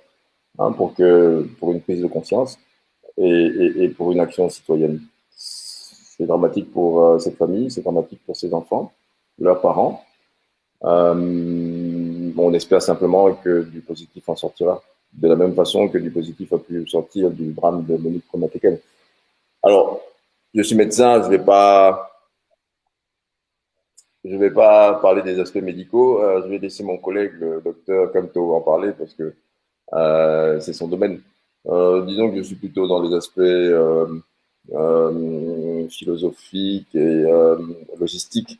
pour une prise de conscience et pour une action citoyenne. C'est dramatique pour cette famille, c'est dramatique pour ces enfants, leurs parents. On espère simplement que du positif en sortira, de la même façon que du positif a pu sortir du drame de Monique Promatekel. Alors, je suis médecin, je vais pas parler des aspects médicaux. Je vais laisser mon collègue, le docteur Camto, en parler parce que c'est son domaine. Disons que je suis plutôt dans les aspects philosophiques et logistiques.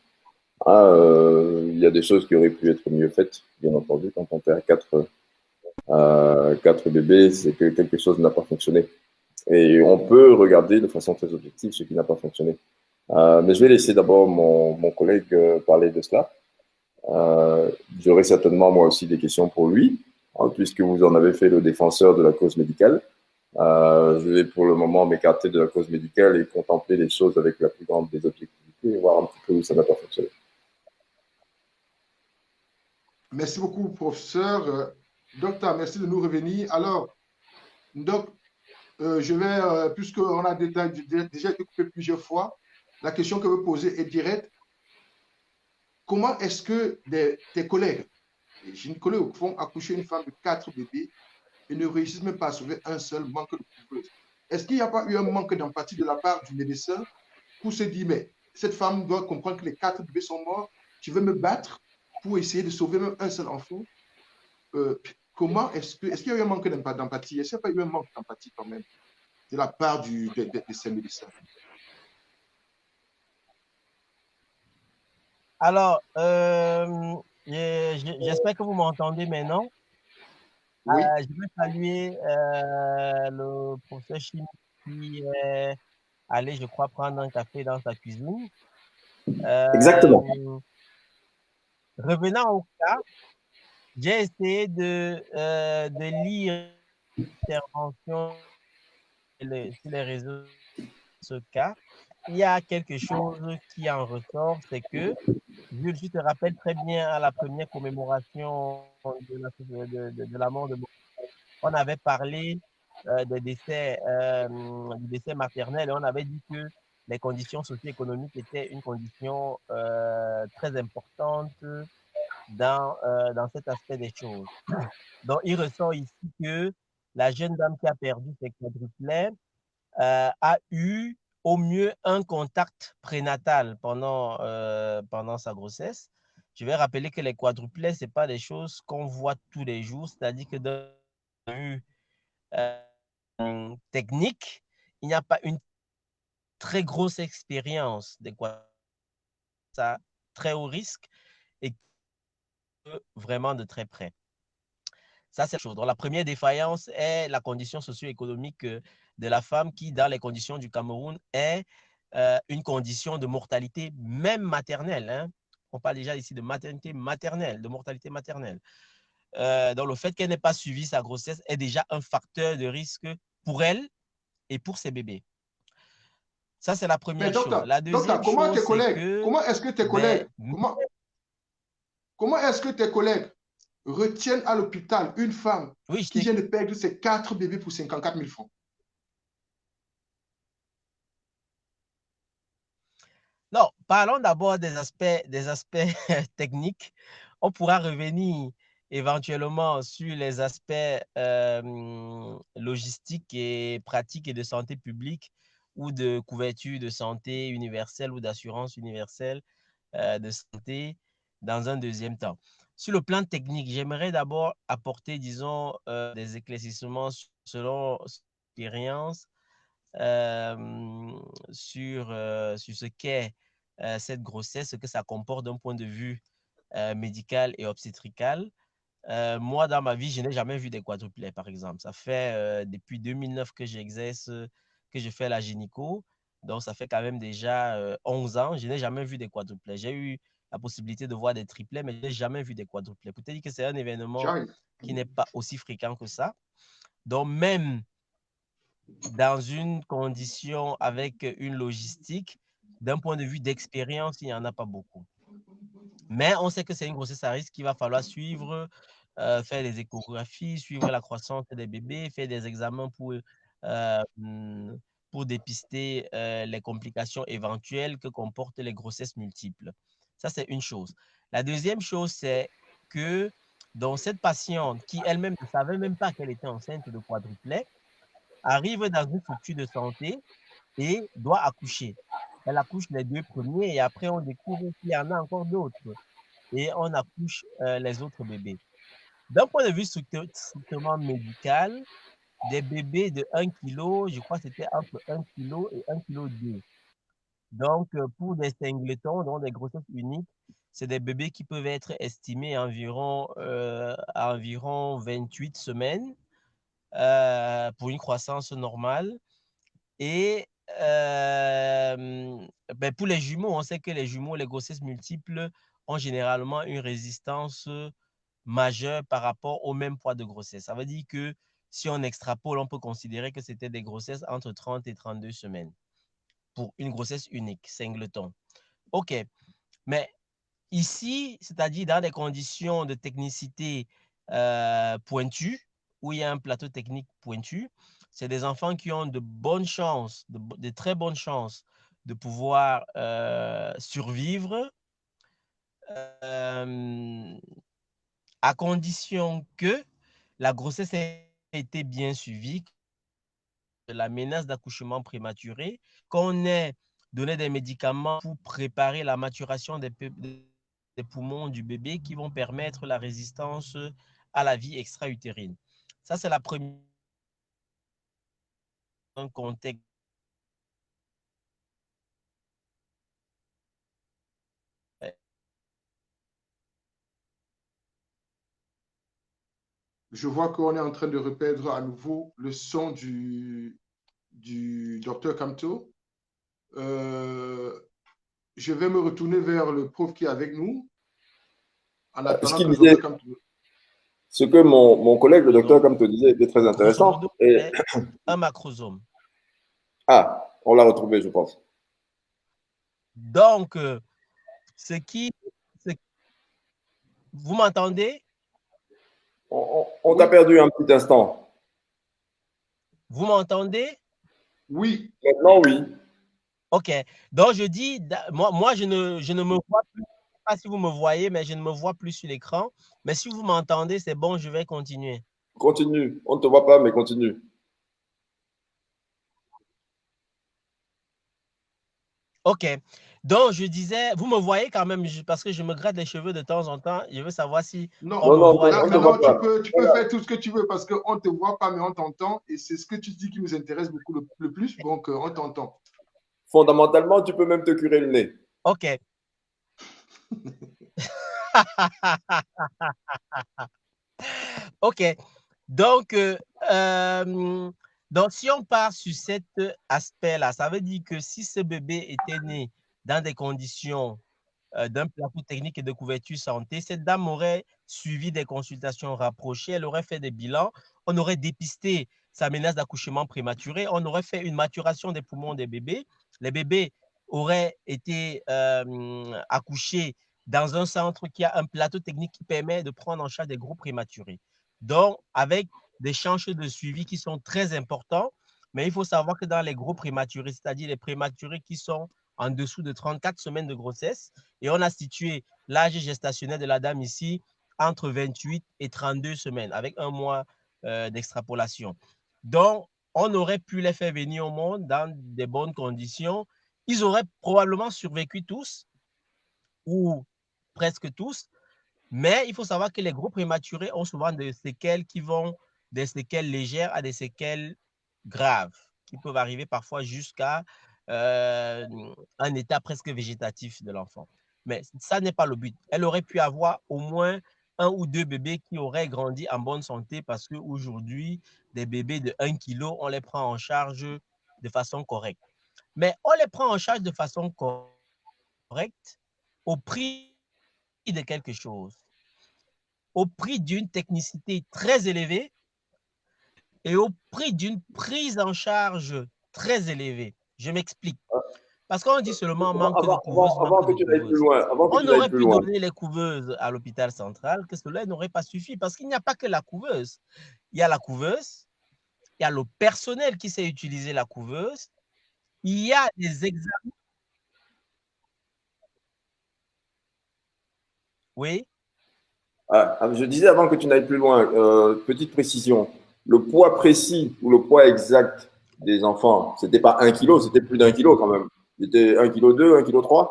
Il y a des choses qui auraient pu être mieux faites, bien entendu. Quand on perd quatre bébés, c'est que quelque chose n'a pas fonctionné. Et on peut regarder de façon très objective ce qui n'a pas fonctionné. Mais je vais laisser d'abord mon collègue parler de cela. J'aurai certainement moi aussi des questions pour lui, puisque vous en avez fait le défenseur de la cause médicale. Je vais pour le moment m'écarter de la cause médicale et contempler les choses avec la plus grande des objectivités et voir un petit peu où ça n'a pas fonctionné. Merci beaucoup, professeur. Docteur, merci de nous revenir. Alors, doc, je vais, puisqu'on a déjà été coupé plusieurs fois, la question que je veux poser est directe. Comment est-ce que tes collègues, les gynécologues, font accoucher une femme de 4 bébés et ne réussissent même pas à sauver un seul, manque de couveuse? Est-ce qu'il n'y a pas eu un manque d'empathie de la part du médecin pour se dire, mais cette femme doit comprendre que les 4 bébés sont morts, je vais me battre pour essayer de sauver même un seul enfant? Comment est-ce qu'il y a eu un manque d'empathie? Est-ce qu'il n'y a pas eu un manque d'empathie quand même de la part de ces médecins? Alors, j'espère que vous m'entendez maintenant. Oui. Je veux saluer le professeur Chimie qui est allé, je crois, prendre un café dans sa cuisine. Exactement. Revenant au cas, j'ai essayé de lire l'intervention sur les réseaux de ce cas. Il y a quelque chose qui en ressort, c'est que, Jules, tu te rappelles très bien à la première commémoration de la mort de Moïse, on avait parlé du décès maternel et on avait dit que les conditions socio-économiques étaient une condition très importante dans cet aspect des choses. Donc, il ressort ici que la jeune dame qui a perdu ses quadruplets a eu au mieux un contact prénatal pendant sa grossesse, je vais rappeler que les quadruplets, ce n'est pas des choses qu'on voit tous les jours, c'est-à-dire que d'un point de vue technique, il n'y a pas une très grosse expérience des quadruplets, ça très haut risque et vraiment de très près. Ça, c'est la chose. Donc, la première défaillance est la condition socio-économique de la femme qui, dans les conditions du Cameroun, est une condition de mortalité même maternelle. Hein. On parle déjà ici de maternité maternelle, de mortalité maternelle. Donc, le fait qu'elle n'ait pas suivi sa grossesse est déjà un facteur de risque pour elle et pour ses bébés. Ça, c'est la première chose. La deuxième chose, c'est que… Comment est-ce que tes collègues, comment est-ce que tes collègues retiennent à l'hôpital une femme qui vient de perdre ses 4 bébés pour 54 000 francs? Non, parlons d'abord des aspects techniques. On pourra revenir éventuellement sur les aspects logistiques et pratiques et de santé publique ou de couverture de santé universelle ou d'assurance universelle de santé dans un deuxième temps. Sur le plan technique, j'aimerais d'abord apporter, disons, des éclaircissements selon l'expérience sur ce qu'est cette grossesse, ce que ça comporte d'un point de vue médical et obstétrical. Moi, dans ma vie, je n'ai jamais vu des quadruplets, par exemple. Ça fait depuis 2009 que j'exerce, que je fais la gynéco. Donc, ça fait quand même déjà 11 ans. Je n'ai jamais vu des quadruplets. J'ai eu la possibilité de voir des triplets, mais je n'ai jamais vu des quadruplets. Peut-être que c'est un événement qui n'est pas aussi fréquent que ça. Donc, même dans une condition avec une logistique, d'un point de vue d'expérience, il n'y en a pas beaucoup. Mais on sait que c'est une grossesse à risque qu'il va falloir suivre, faire des échographies, suivre la croissance des bébés, faire des examens pour dépister les complications éventuelles que comportent les grossesses multiples. Ça, c'est une chose. La deuxième chose, c'est que dans cette patiente qui elle-même ne savait même pas qu'elle était enceinte de quadruplet, arrive dans une structure de santé et doit accoucher. Elle accouche les 2 premiers et après, on découvre qu'il y en a encore d'autres et on accouche les autres bébés. D'un point de vue strictement médical, des bébés de 1 kg, je crois que c'était entre 1 kg et 1,2 kg. Donc, pour des singletons, donc des grossesses uniques, c'est des bébés qui peuvent être estimés à environ 28 semaines pour une croissance normale. Et pour les jumeaux, on sait que les jumeaux, les grossesses multiples, ont généralement une résistance majeure par rapport au même poids de grossesse. Ça veut dire que si on extrapole, on peut considérer que c'était des grossesses entre 30 et 32 semaines pour une grossesse unique, singleton. OK. Mais ici, c'est-à-dire dans des conditions de technicité pointue, où il y a un plateau technique pointu, c'est des enfants qui ont de bonnes chances, de très bonnes chances de pouvoir survivre à condition que la grossesse ait été bien suivie, la menace d'accouchement prématuré, qu'on ait donné des médicaments pour préparer la maturation des poumons du bébé qui vont permettre la résistance à la vie extra-utérine. Ça, c'est la première contexte. Je vois qu'on est en train de reperdre à nouveau le son du docteur Kamto. Je vais me retourner vers le prof qui est avec nous. En attendant que le docteur Kamto… Ce que mon collègue, le docteur Kamto, disait était très intéressant. Et… un macrosome. Ah, on l'a retrouvé, je pense. Donc, vous m'entendez? On t'a perdu un petit instant. Vous m'entendez? Oui. Maintenant, oui. OK. Donc, je dis, moi je ne me vois plus. Je ne sais pas si vous me voyez, mais je ne me vois plus sur l'écran. Mais si vous m'entendez, c'est bon, je vais continuer. Continue. On ne te voit pas, mais continue. OK. Donc, je disais, vous me voyez quand même, parce que je me gratte les cheveux de temps en temps. Je veux savoir si Non, on me voit là, on ne te également. voit maintenant, pas. tu peux faire tout ce que tu veux parce qu'on ne te voit pas, mais on t'entend. Et c'est ce que tu dis qui nous intéresse beaucoup le plus. Donc, on t'entend. Fondamentalement, tu peux même te curer le nez. OK. OK. Donc, donc, si on part sur cet aspect-là, ça veut dire que si ce bébé était né dans des conditions d'un plateau technique et de couverture santé, cette dame aurait suivi des consultations rapprochées, elle aurait fait des bilans, on aurait dépisté sa menace d'accouchement prématuré, on aurait fait une maturation des poumons des bébés, les bébés auraient été accouchés dans un centre qui a un plateau technique qui permet de prendre en charge des groupes prématurés. Donc, avec des chances de suivi qui sont très importants, mais il faut savoir que dans les groupes prématurés, c'est-à-dire les prématurés qui sont en dessous de 34 semaines de grossesse, et on a situé l'âge gestationnel de la dame ici entre 28 et 32 semaines, avec un mois d'extrapolation. Donc, on aurait pu les faire venir au monde dans des bonnes conditions. Ils auraient probablement survécu tous, ou presque tous, mais il faut savoir que les gros prématurés ont souvent des séquelles qui vont des séquelles légères à des séquelles graves, qui peuvent arriver parfois jusqu'à un état presque végétatif de l'enfant. Mais ça n'est pas le but. Elle aurait pu avoir au moins un ou deux bébés qui auraient grandi en bonne santé parce qu'aujourd'hui, des bébés de 1 kg, on les prend en charge de façon correcte. Mais on les prend en charge de façon correcte au prix de quelque chose, au prix d'une technicité très élevée et au prix d'une prise en charge très élevée. Je m'explique. Parce qu'on dit seulement manque de couveuse, Avant manque que de tu n'ailles plus couveuse. loin, On aurait pu donner les couveuses à l'hôpital central, que cela n'aurait pas suffi parce qu'il n'y a pas que la couveuse. Il y a la couveuse, il y a le personnel qui sait utiliser la couveuse, il y a des examens. Oui. Je disais avant que tu n'ailles plus loin, petite précision, le poids précis ou le poids exact des enfants, c'était pas 1 kilo, c'était plus d'1 kilo quand même. C'était 1,2 kg, 1,3 kg.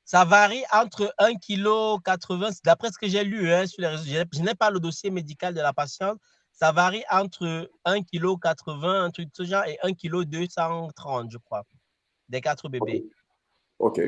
Ça varie entre 1,80 kg, d'après ce que j'ai lu sur les réseaux, je n'ai pas le dossier médical de la patiente, ça varie entre 1,80 kg, un truc de ce genre, et 1,230 kg, je crois, des 4 bébés. OK.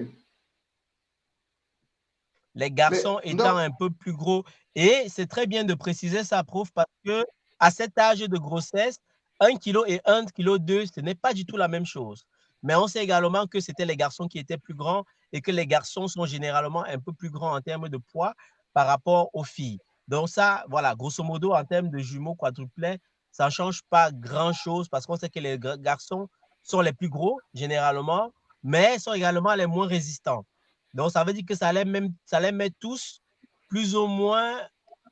Les garçons étant un peu plus gros. Et c'est très bien de préciser ça, prof, parce que à cet âge de grossesse, 1 kg et 1,2 kg, ce n'est pas du tout la même chose. Mais on sait également que c'était les garçons qui étaient plus grands et que les garçons sont généralement un peu plus grands en termes de poids par rapport aux filles. Donc ça, voilà, grosso modo, en termes de jumeaux quadruplets, ça ne change pas grand-chose parce qu'on sait que les garçons sont les plus gros, généralement, mais sont également les moins résistants. Donc, ça veut dire que ça les met tous plus ou moins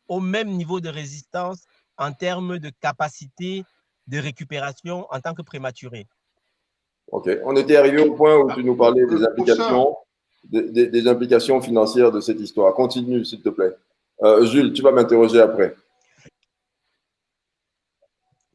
au même niveau de résistance en termes de capacité de récupération en tant que prématuré. OK. On était arrivé au point où tu nous parlais des implications, des implications financières de cette histoire. Continue, s'il te plaît. Jules, tu vas m'interroger après.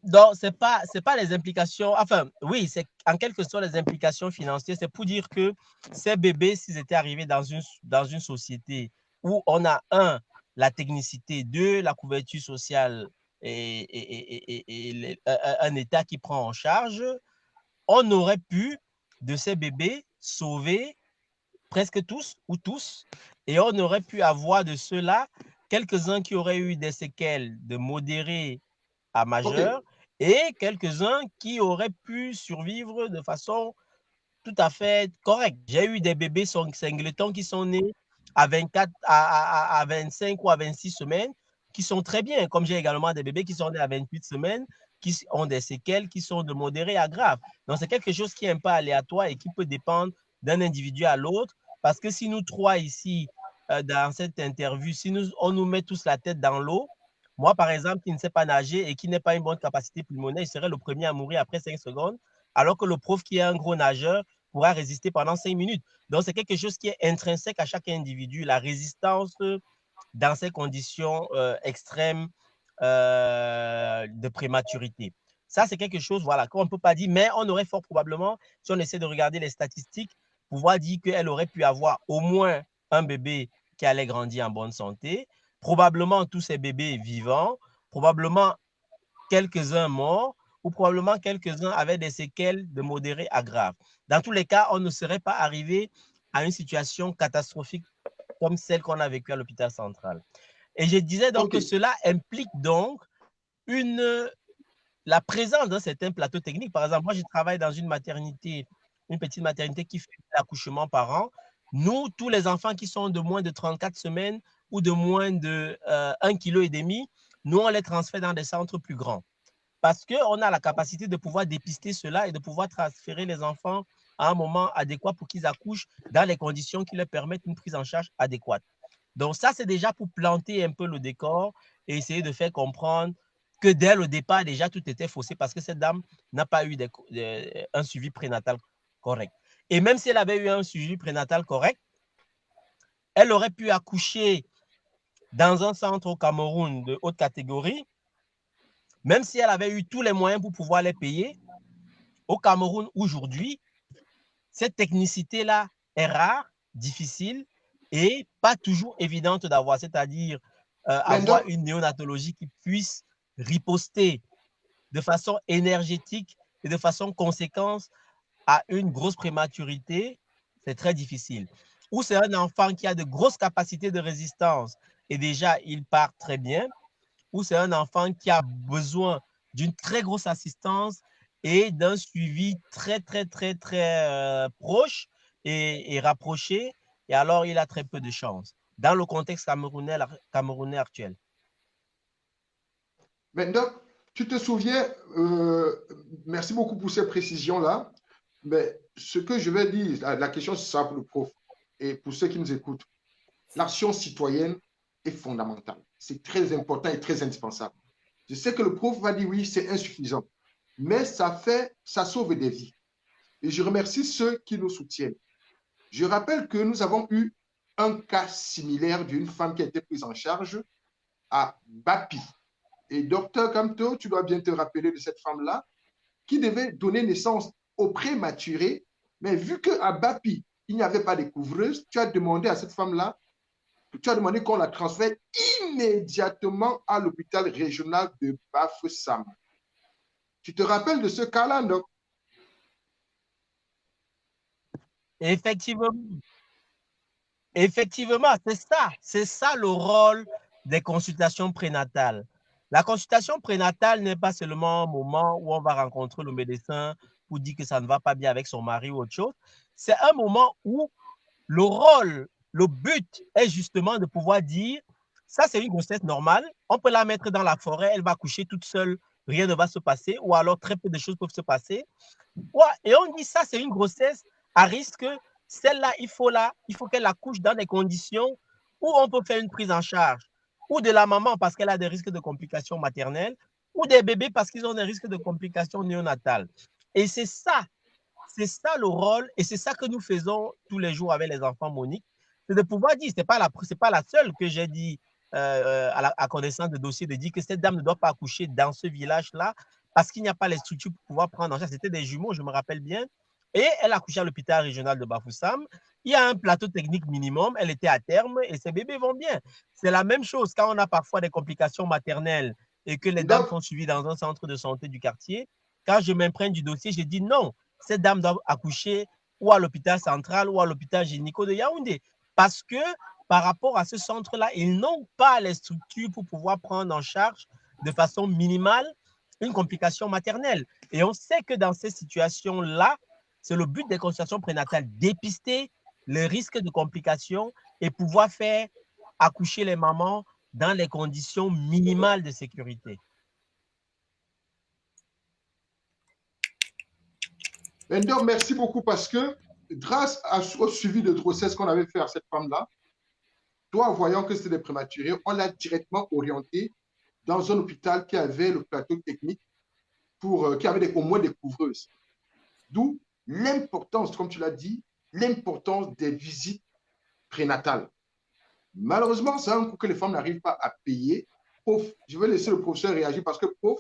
Donc, ce n'est pas les implications, enfin, oui, c'est en quelque sorte les implications financières. C'est pour dire que ces bébés, s'ils étaient arrivés dans une société où on a, un, la technicité, deux, la couverture sociale et un État qui prend en charge, on aurait pu, de ces bébés, sauver presque tous ou tous, et on aurait pu avoir de ceux-là quelques-uns qui auraient eu des séquelles de modérées à majeures, et quelques-uns qui auraient pu survivre de façon tout à fait correcte. J'ai eu des bébés singletons qui sont nés à 24, à 25 ou à 26 semaines, qui sont très bien, comme j'ai également des bébés qui sont nés à 28 semaines, qui ont des séquelles qui sont de modérées à graves. Donc, c'est quelque chose qui est un peu aléatoire et qui peut dépendre d'un individu à l'autre, parce que si nous trois ici, dans cette interview, si on nous met tous la tête dans l'eau, moi, par exemple, qui ne sais pas nager et qui n'a pas une bonne capacité pulmonaire, je serais le premier à mourir après 5 secondes, alors que le prof qui est un gros nageur pourra résister pendant 5 minutes. Donc, c'est quelque chose qui est intrinsèque à chaque individu. La résistance dans ces conditions extrêmes de prématurité. Ça, c'est quelque chose, voilà, qu'on ne peut pas dire, mais on aurait fort probablement, si on essaie de regarder les statistiques, pouvoir dire qu'elle aurait pu avoir au moins un bébé qui allait grandir en bonne santé, probablement tous ces bébés vivants, probablement quelques-uns morts, ou probablement quelques-uns avaient des séquelles de modéré à grave. Dans tous les cas, on ne serait pas arrivé à une situation catastrophique comme celle qu'on a vécue à l'hôpital central. Et je disais donc que cela implique donc la présence d'un certain plateau technique. Par exemple, moi, je travaille dans une maternité, une petite maternité qui fait l'accouchement par an. Nous, tous les enfants qui sont de moins de 34 semaines ou de moins de 1,5 kg, nous, on les transfère dans des centres plus grands. Parce qu'on a la capacité de pouvoir dépister cela et de pouvoir transférer les enfants à un moment adéquat pour qu'ils accouchent dans les conditions qui leur permettent une prise en charge adéquate. Donc ça, c'est déjà pour planter un peu le décor et essayer de faire comprendre que dès le départ, déjà, tout était faussé parce que cette dame n'a pas eu un suivi prénatal correct. Et même si elle avait eu un suivi prénatal correct, elle aurait pu accoucher dans un centre au Cameroun de haute catégorie, même si elle avait eu tous les moyens pour pouvoir les payer. Au Cameroun, aujourd'hui, cette technicité-là est rare, difficile et pas toujours évidente d'avoir, c'est-à-dire avoir une néonatologie qui puisse riposter de façon énergétique et de façon conséquente à une grosse prématurité, c'est très difficile. Ou c'est un enfant qui a de grosses capacités de résistance et déjà il part très bien, ou c'est un enfant qui a besoin d'une très grosse assistance et d'un suivi très proche et rapproché, et alors il a très peu de chance dans le contexte camerounais actuel. Maintenant, tu te souviens, merci beaucoup pour ces précisions-là, mais ce que je vais dire, la question c'est ça pour le prof et pour ceux qui nous écoutent. L'action citoyenne est fondamentale. C'est très important et très indispensable. Je sais que le prof va dire oui, c'est insuffisant, mais ça sauve des vies. Et je remercie ceux qui nous soutiennent. Je rappelle que nous avons eu un cas similaire d'une femme qui a été prise en charge à Bapi. Et docteur Kamto, tu dois bien te rappeler de cette femme-là qui devait donner naissance au prématuré, mais vu qu'à Bapi, il n'y avait pas de couvreuse, tu as demandé à cette femme-là, tu as demandé qu'on la transfère immédiatement à l'hôpital régional de Bafoussam. Tu te rappelles de ce cas-là, non? Effectivement, c'est ça le rôle des consultations prénatales. La consultation prénatale n'est pas seulement un moment où on va rencontrer le médecin pour dire que ça ne va pas bien avec son mari ou autre chose. C'est un moment où le rôle, le but est justement de pouvoir dire, ça c'est une grossesse normale, on peut la mettre dans la forêt, elle va coucher toute seule, rien ne va se passer, ou alors très peu de choses peuvent se passer. Ouais, et on dit ça c'est une grossesse à risque, celle-là, il faut qu'elle accouche dans des conditions où on peut faire une prise en charge, ou de la maman parce qu'elle a des risques de complications maternelles, ou des bébés parce qu'ils ont des risques de complications néonatales. Et c'est ça le rôle, et c'est ça que nous faisons tous les jours avec les enfants Monique, c'est de pouvoir dire, c'est pas la seule que j'ai dit à connaissance de dossier, de dire que cette dame ne doit pas accoucher dans ce village-là parce qu'il n'y a pas les structures pour pouvoir prendre en charge. C'était des jumeaux, je me rappelle bien. Et elle a accouché à l'hôpital régional de Bafoussam. Il y a un plateau technique minimum, elle était à terme et ses bébés vont bien. C'est la même chose quand on a parfois des complications maternelles et que les dames sont suivies dans un centre de santé du quartier. Quand je m'imprègne du dossier, je dis non, cette dame doit accoucher ou à l'hôpital central ou à l'hôpital gynéco de Yaoundé. Parce que par rapport à ce centre-là, ils n'ont pas les structures pour pouvoir prendre en charge de façon minimale une complication maternelle. Et on sait que dans ces situations-là, c'est le but des consultations prénatales, dépister les risques de complications et pouvoir faire accoucher les mamans dans les conditions minimales de sécurité. Ender, merci beaucoup parce que grâce au suivi de grossesse qu'on avait fait à cette femme-là, toi, voyant que c'était des prématurés, on l'a directement orienté dans un hôpital qui avait le plateau technique qui avait au moins des couvreuses. D'où l'importance, comme tu l'as dit, l'importance des visites prénatales. Malheureusement, c'est un coût que les femmes n'arrivent pas à payer prof, je vais laisser le professeur réagir parce que, prof,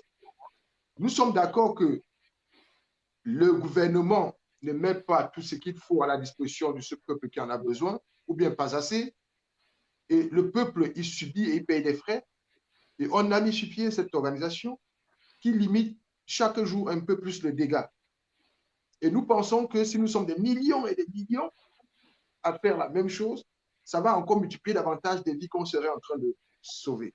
nous sommes d'accord que le gouvernement ne met pas tout ce qu'il faut à la disposition de ce peuple qui en a besoin, ou bien pas assez, et le peuple, il subit et il paye des frais. Et on a mis sur pied cette organisation qui limite chaque jour un peu plus le dégât. Et nous pensons que si nous sommes des millions et des millions à faire la même chose, ça va encore multiplier davantage des vies qu'on serait en train de sauver.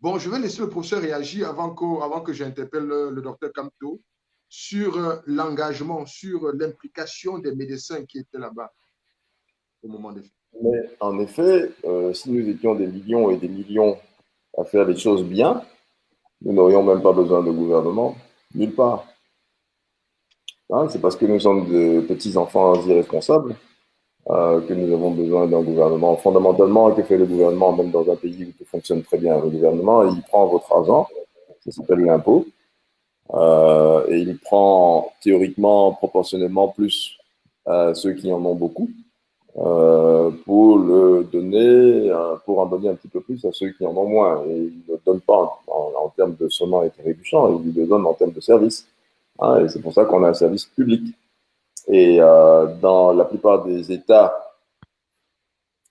Bon, je vais laisser le professeur réagir avant que j'interpelle le docteur Camto sur l'engagement, sur l'implication des médecins qui étaient là-bas au moment des faits. Mais en effet, si nous étions des millions et des millions à faire les choses bien, nous n'aurions même pas besoin de gouvernement, nulle part. Hein, c'est parce que nous sommes de petits enfants irresponsables que nous avons besoin d'un gouvernement. Fondamentalement, que fait le gouvernement, même dans un pays où tout fonctionne très bien? Le gouvernement, il prend votre argent, ça s'appelle l'impôt, et il prend théoriquement, proportionnellement plus à ceux qui en ont beaucoup, pour le donner, pour en donner un petit peu plus à ceux qui en ont moins. Et il ne donne pas en termes de sonnant et trébuchant, il le donne en termes de service. Hein, et c'est pour ça qu'on a un service public. Et dans la plupart des États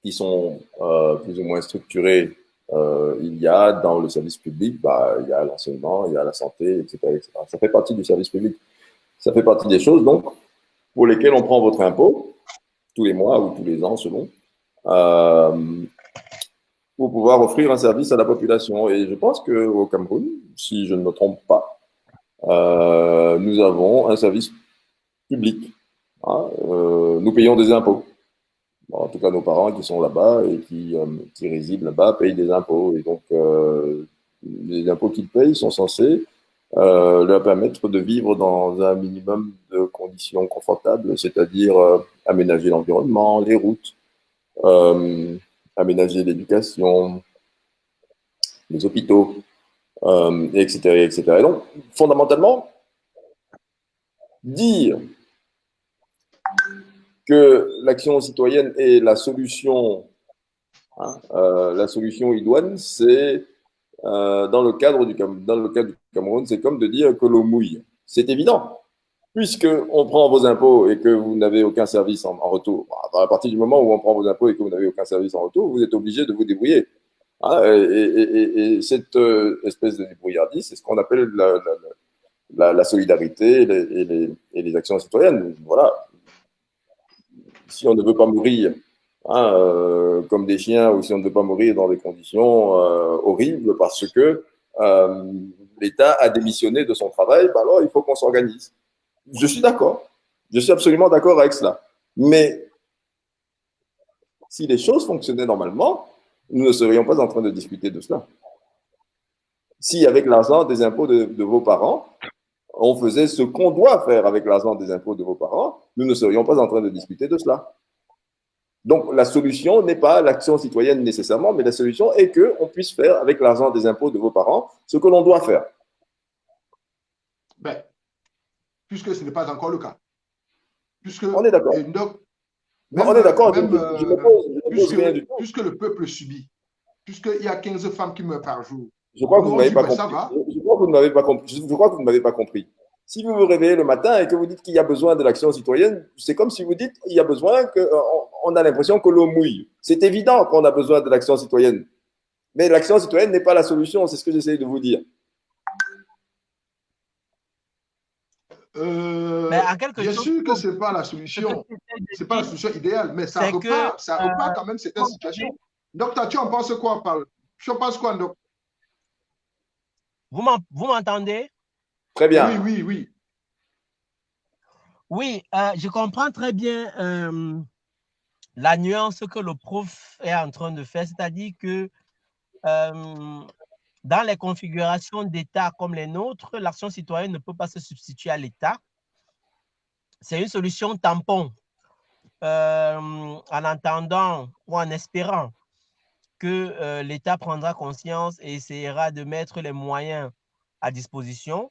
qui sont plus ou moins structurés, il y a dans le service public, il y a l'enseignement, il y a la santé, etc., etc. Ça fait partie du service public. Ça fait partie des choses, donc, pour lesquelles on prend votre impôt, tous les mois ou tous les ans, selon, pour pouvoir offrir un service à la population. Et je pense qu'au Cameroun, si je ne me trompe pas, nous avons un service public. Hein, nous payons des impôts. En tout cas, nos parents qui sont là-bas et qui résident là-bas payent des impôts. Et donc, les impôts qu'ils payent sont censés leur permettre de vivre dans un minimum de conditions confortables, c'est-à-dire aménager l'environnement, les routes, aménager l'éducation, les hôpitaux, etc., etc. Et donc, fondamentalement, dire que l'action citoyenne est la solution, la solution idoine, c'est dans le cadre du Cameroun, c'est comme de dire que l'eau mouille. C'est évident. Puisqu'on prend vos impôts et que vous n'avez aucun service en retour, à partir du moment où on prend vos impôts et que vous n'avez aucun service en retour, vous êtes obligé de vous débrouiller. Hein, et cette espèce de débrouillardise, c'est ce qu'on appelle la solidarité et les actions citoyennes. Voilà. Si on ne veut pas mourir comme des chiens ou si on ne veut pas mourir dans des conditions horribles parce que l'État a démissionné de son travail, alors il faut qu'on s'organise. Je suis d'accord. Je suis absolument d'accord avec cela. Mais si les choses fonctionnaient normalement, nous ne serions pas en train de discuter de cela. Si avec l'argent des impôts de vos parents, on faisait ce qu'on doit faire avec l'argent des impôts de vos parents, nous ne serions pas en train de discuter de cela. Donc, la solution n'est pas l'action citoyenne nécessairement, mais la solution est qu'on puisse faire avec l'argent des impôts de vos parents ce que l'on doit faire. Ben, puisque ce n'est pas encore le cas. Puisque, on est d'accord. On est d'accord. Puisque le peuple subit, puisqu'il y a 15 femmes qui meurent par jour. Je crois que vous ne m'avez pas compris. Je crois que vous ne m'avez pas compris. Si vous vous réveillez le matin et que vous dites qu'il y a besoin de l'action citoyenne, c'est comme si vous dites qu'il y a besoin on a l'impression que l'eau mouille. C'est évident qu'on a besoin de l'action citoyenne. Mais l'action citoyenne n'est pas la solution, c'est ce que j'essaie de vous dire. Bien sûr que ce n'est pas la solution. Ce n'est pas la solution idéale, mais ça repart quand même certaines situations. Docteur, tu en penses quoi, Paul? Tu en penses quoi, Doc? Vous m'entendez? Très bien. Oui. Oui, je comprends très bien la nuance que le prof est en train de faire, c'est-à-dire que dans les configurations d'État comme les nôtres, l'action citoyenne ne peut pas se substituer à l'État. C'est une solution tampon en attendant ou en espérant que l'État prendra conscience et essaiera de mettre les moyens à disposition.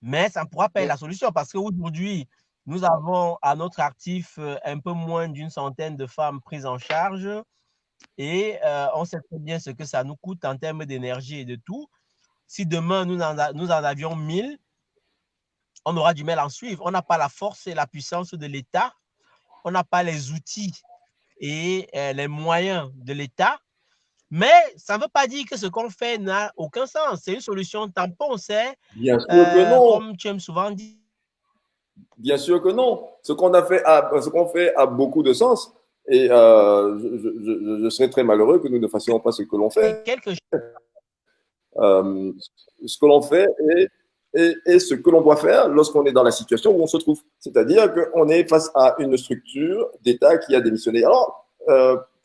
Mais ça ne pourra pas être la solution parce qu'aujourd'hui, nous avons à notre actif un peu moins d'une centaine de femmes prises en charge Et on sait très bien ce que ça nous coûte en termes d'énergie et de tout. Si demain, nous en avions 1000, on aura du mal à en suivre. On n'a pas la force et la puissance de l'État. On n'a pas les outils et les moyens de l'État. Mais ça ne veut pas dire que ce qu'on fait n'a aucun sens. C'est une solution tampon, c'est Bien sûr que non. comme tu aimes souvent dire. Bien sûr que non. Ce qu'on fait a beaucoup de sens. Et je serais très malheureux que nous ne fassions pas ce que l'on fait. Ce que l'on fait est ce que l'on doit faire lorsqu'on est dans la situation où on se trouve. C'est-à-dire qu'on est face à une structure d'État qui a démissionné. Alors,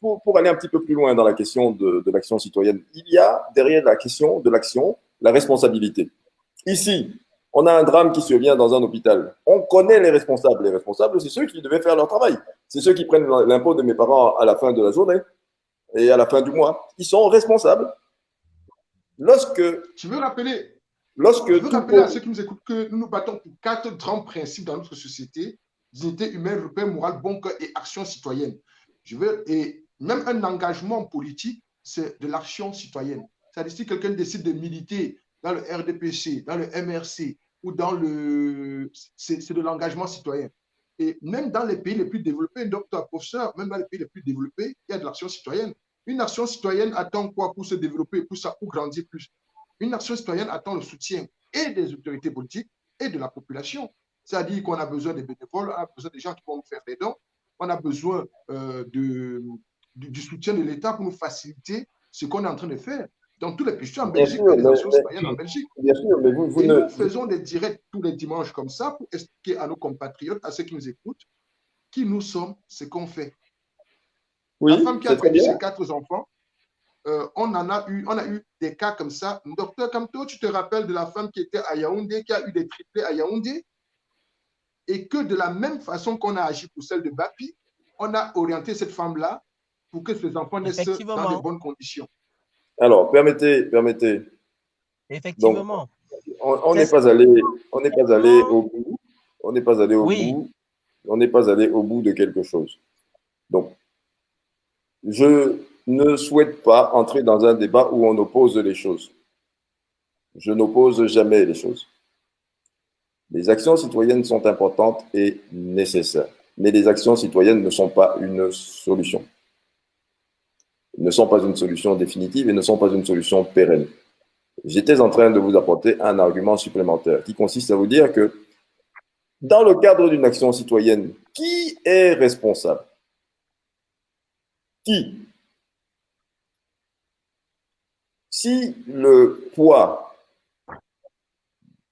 pour aller un petit peu plus loin dans la question de l'action citoyenne, il y a derrière la question de l'action la responsabilité. Ici, on a un drame qui survient dans un hôpital. On connaît les responsables. Les responsables, c'est ceux qui devaient faire leur travail. C'est ceux qui prennent l'impôt de mes parents à la fin de la journée et à la fin du mois. Ils sont responsables. Je veux rappeler à ceux qui nous écoutent que nous nous battons pour 4 grands principes dans notre société: dignité humaine, repère moral, bon cœur et action citoyenne. Et même un engagement politique, c'est de l'action citoyenne. C'est-à-dire, si quelqu'un décide de militer dans le RDPC, dans le MRC ou dans le. C'est de l'engagement citoyen. Et même dans les pays les plus développés, docteur, professeur, même dans les pays les plus développés, il y a de l'action citoyenne. Une action citoyenne attend quoi pour se développer, pour grandir plus? Une action citoyenne attend le soutien et des autorités politiques et de la population. C'est-à-dire qu'on a besoin des bénévoles, on a besoin des gens qui vont nous faire des dons, on a besoin du soutien de l'État pour nous faciliter ce qu'on est en train de faire. Dans tous les pays, je suis en Belgique, il y a des actions citoyennes en Belgique. Bien sûr, mais nous faisons des directs tous les dimanches comme ça pour expliquer à nos compatriotes, à ceux qui nous écoutent, qui nous sommes, ce qu'on fait. Oui, la femme qui a perdu ses 4 enfants, on a eu des cas comme ça. Docteur Kamto, tu te rappelles de la femme qui était à Yaoundé, qui a eu des triplés à Yaoundé, et que de la même façon qu'on a agi pour celle de Bapi, on a orienté cette femme-là pour que ses enfants naissent dans de bonnes conditions. Alors, permettez. Effectivement. Donc, on n'est pas allé au bout. On n'est pas allé au bout. On n'est pas allé au bout de quelque chose. Donc, je ne souhaite pas entrer dans un débat où on oppose les choses. Je n'oppose jamais les choses. Les actions citoyennes sont importantes et nécessaires. Mais les actions citoyennes ne sont pas une solution. Ne sont pas une solution définitive et ne sont pas une solution pérenne. J'étais en train de vous apporter un argument supplémentaire qui consiste à vous dire que dans le cadre d'une action citoyenne, qui est responsable? Qui? Si le poids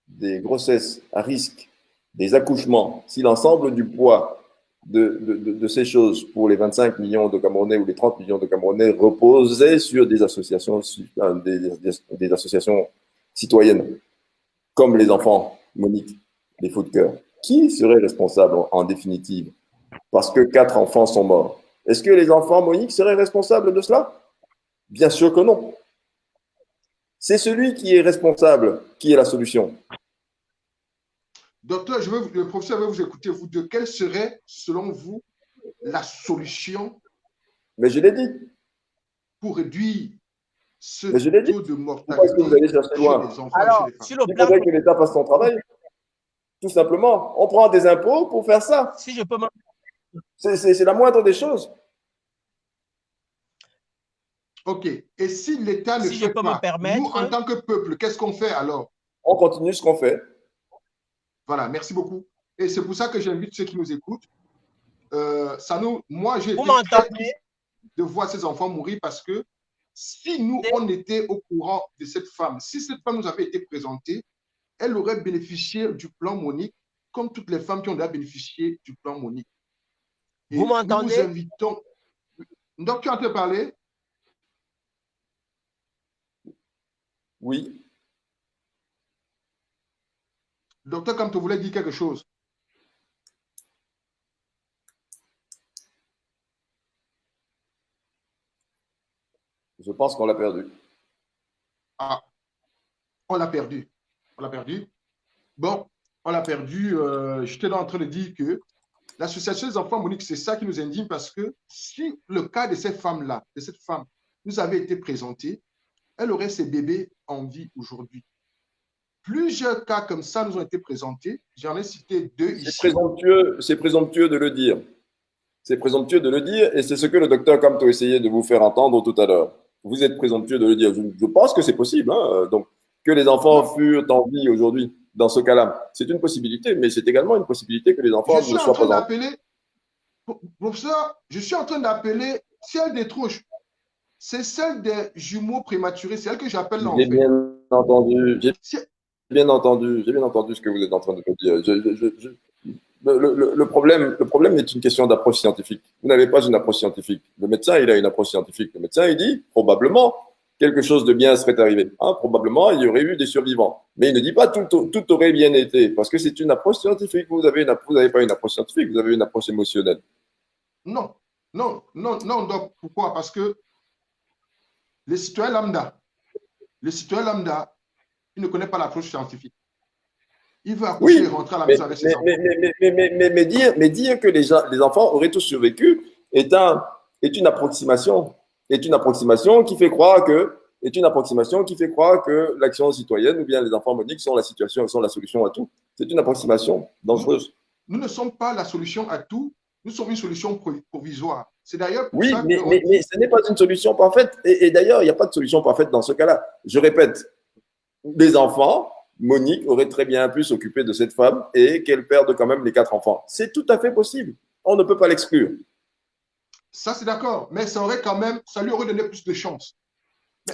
des grossesses à risque, des accouchements, si l'ensemble du poids de ces choses pour les 25 millions de Camerounais ou les 30 millions de Camerounais reposait sur des associations citoyennes, comme les enfants, Monique, les Faux de Cœur, qui serait responsable en définitive? Parce que 4 enfants sont morts. Est-ce que les enfants, Monique, seraient responsables de cela? Bien sûr que non. C'est celui qui est responsable qui est la solution. Docteur, le professeur veut vous écouter. Quelle serait, selon vous, la solution? Mais je l'ai dit. Pour réduire ce taux de mortalité. Pourquoi est-ce que vous allez chercher loin? Des enfants Alors, chez les femmes? Il faudrait que l'État fasse son travail. Tout simplement. On prend des impôts pour faire ça. Si je peux me... C'est la moindre des choses. OK. Et si l'État ne fait pas, nous, en tant que peuple, qu'est-ce qu'on fait alors? On continue ce qu'on fait. Voilà, merci beaucoup. Et c'est pour ça que j'invite ceux qui nous écoutent. Moi, j'ai été très triste de voir ces enfants mourir parce que si nous, on était au courant de cette femme, si cette femme nous avait été présentée, elle aurait bénéficié du plan Monique comme toutes les femmes qui ont déjà bénéficié du plan Monique. Et vous m'entendez? Nous vous invitons. Donc, tu as te parler? Oui. Docteur, comme tu voulais dire quelque chose. Je pense qu'on l'a perdu. Ah, on l'a perdu. On l'a perdu. Bon, on l'a perdu. J'étais en train de dire que l'association des enfants Monique, c'est ça qui nous indigne parce que si le cas de cette femme-là, de cette femme, nous avait été présenté, elle aurait ses bébés en vie aujourd'hui. Plusieurs cas comme ça nous ont été présentés. J'en ai cité 2 ici. C'est présomptueux de le dire. C'est présomptueux de le dire et c'est ce que le docteur Camto essayait de vous faire entendre tout à l'heure. Vous êtes présomptueux de le dire. Je pense que c'est possible. Hein. Donc, que les enfants furent en vie aujourd'hui, dans ce cas-là, c'est une possibilité, mais c'est également une possibilité que les enfants ne soient pas en vie. Professeur, je suis en train d'appeler celle des trouches. C'est celle des jumeaux prématurés. C'est elle que j'appelle là, en fait. J'ai bien entendu ce que vous êtes en train de me dire. Le problème est une question d'approche scientifique. Vous n'avez pas une approche scientifique. Le médecin, il a une approche scientifique. Le médecin, il dit, probablement, quelque chose de bien serait arrivé. Hein, probablement, il y aurait eu des survivants. Mais il ne dit pas tout aurait bien été, parce que c'est une approche scientifique. Vous n'avez pas une approche scientifique, vous avez une approche émotionnelle. Non. Donc, pourquoi? Parce que le citoyen lambda, il ne connaît pas l'approche scientifique. Il veut accoucher et rentrer à la maison avec ses enfants. Mais dire que les enfants auraient tous survécu est une approximation. Est une approximation qui fait croire que l'action citoyenne ou bien les enfants Monique sont la solution à tout. C'est une approximation dangereuse. Nous ne sommes pas la solution à tout. Nous sommes une solution provisoire. C'est d'ailleurs pour oui, ça mais ce n'est pas une solution parfaite. Et d'ailleurs, il n'y a pas de solution parfaite dans ce cas-là. Je répète, les enfants, Monique aurait très bien pu s'occuper de cette femme et qu'elle perde quand même les 4 enfants. C'est tout à fait possible. On ne peut pas l'exclure. Ça, c'est d'accord. Mais ça lui aurait donné plus de chance.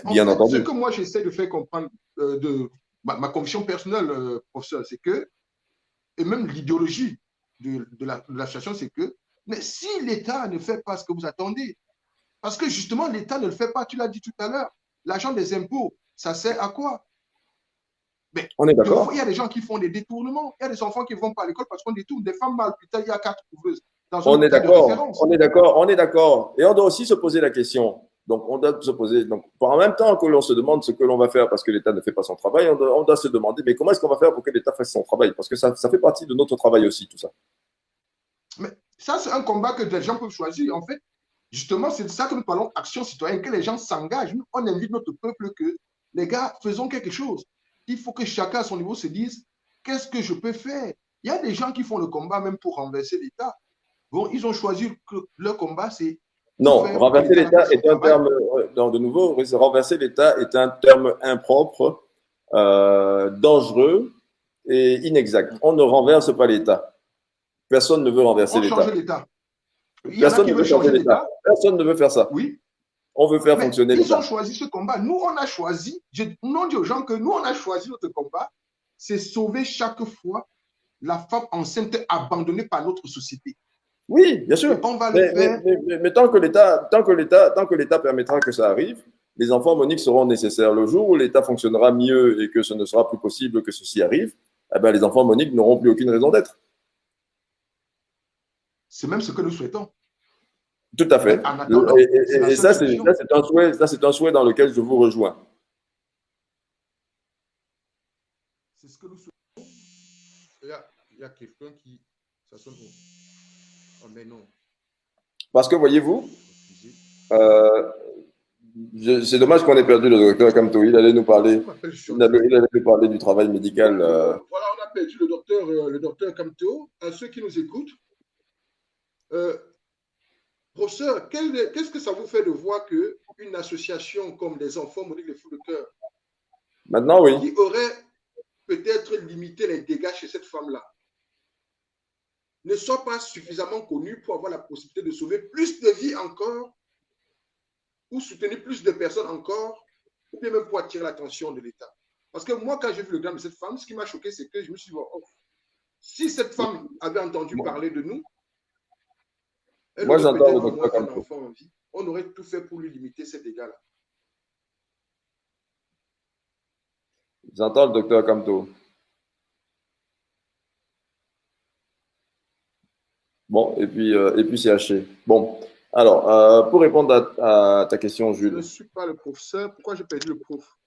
Bien entendu. Ce que moi, j'essaie de faire comprendre de ma conviction personnelle, professeur, c'est que, et même l'idéologie de l'association, c'est que, mais si l'État ne fait pas ce que vous attendez, parce que justement, l'État ne le fait pas, tu l'as dit tout à l'heure, l'argent des impôts, ça sert à quoi? Mais on est d'accord. Il y a des gens qui font des détournements, il y a des enfants qui ne vont pas à l'école parce qu'on détourne des femmes mal. Putain, il y a 4 couvreuses. On est d'accord. Et on doit aussi se poser la question. Donc, on doit se poser. Donc, en même temps que l'on se demande ce que l'on va faire parce que l'État ne fait pas son travail, on doit se demander, mais comment est-ce qu'on va faire pour que l'État fasse son travail? Parce que ça fait partie de notre travail aussi, tout ça. Mais ça, c'est un combat que les gens peuvent choisir. En fait, justement, c'est de ça que nous parlons, action citoyenne, que les gens s'engagent. On invite notre peuple que, les gars, faisons quelque chose. Il faut que chacun à son niveau se dise, qu'est-ce que je peux faire? Il y a des gens qui font le combat même pour renverser l'État. Bon, ils ont choisi que leur combat, c'est... Non, renverser l'État est un terme... de nouveau, renverser l'État est un terme impropre, dangereux et inexact. On ne renverse pas l'État. Personne ne veut renverser l'État. Personne ne veut changer l'État. Personne ne veut faire ça. Oui. On veut faire fonctionner l'État. Ils ont choisi ce combat. Nous, on a choisi, on dit aux gens que nous, on a choisi notre combat, c'est sauver chaque fois la femme enceinte abandonnée par notre société. Oui, bien sûr. On va le faire. Mais tant que l'État permettra que ça arrive, les enfants Monique seront nécessaires. Le jour où l'État fonctionnera mieux et que ce ne sera plus possible que ceci arrive, eh ben, les enfants Monique n'auront plus aucune raison d'être. C'est même ce que nous souhaitons. Tout à fait. Et ça, c'est un souhait dans lequel je vous rejoins. C'est ce que nous souhaitons. Il y a quelqu'un qui... Ça sonne où? Oh, mais non. Parce que, voyez-vous, c'est dommage qu'on ait perdu le docteur Camto. Il allait nous parler, du travail médical. Voilà, on a perdu le docteur Camto. À ceux qui nous écoutent, professeur, qu'est-ce que ça vous fait de voir qu'une association comme les enfants Monique les Fous de Cœur, maintenant, oui, qui aurait peut-être limité les dégâts chez cette femme-là, ne soit pas suffisamment connue pour avoir la possibilité de sauver plus de vies encore, ou soutenir plus de personnes encore, ou bien même pour attirer l'attention de l'État? Parce que moi, quand j'ai vu le drame de cette femme, ce qui m'a choqué, c'est que je me suis dit, oh, si cette femme avait entendu parler de nous, moi, j'entends le docteur Camto. On aurait tout fait pour lui limiter ces dégâts-là. J'entends le docteur Camto. Bon, et puis c'est haché. Bon, alors, pour répondre à ta question, Jules. Je ne suis pas le professeur. Pourquoi j'ai perdu le prof?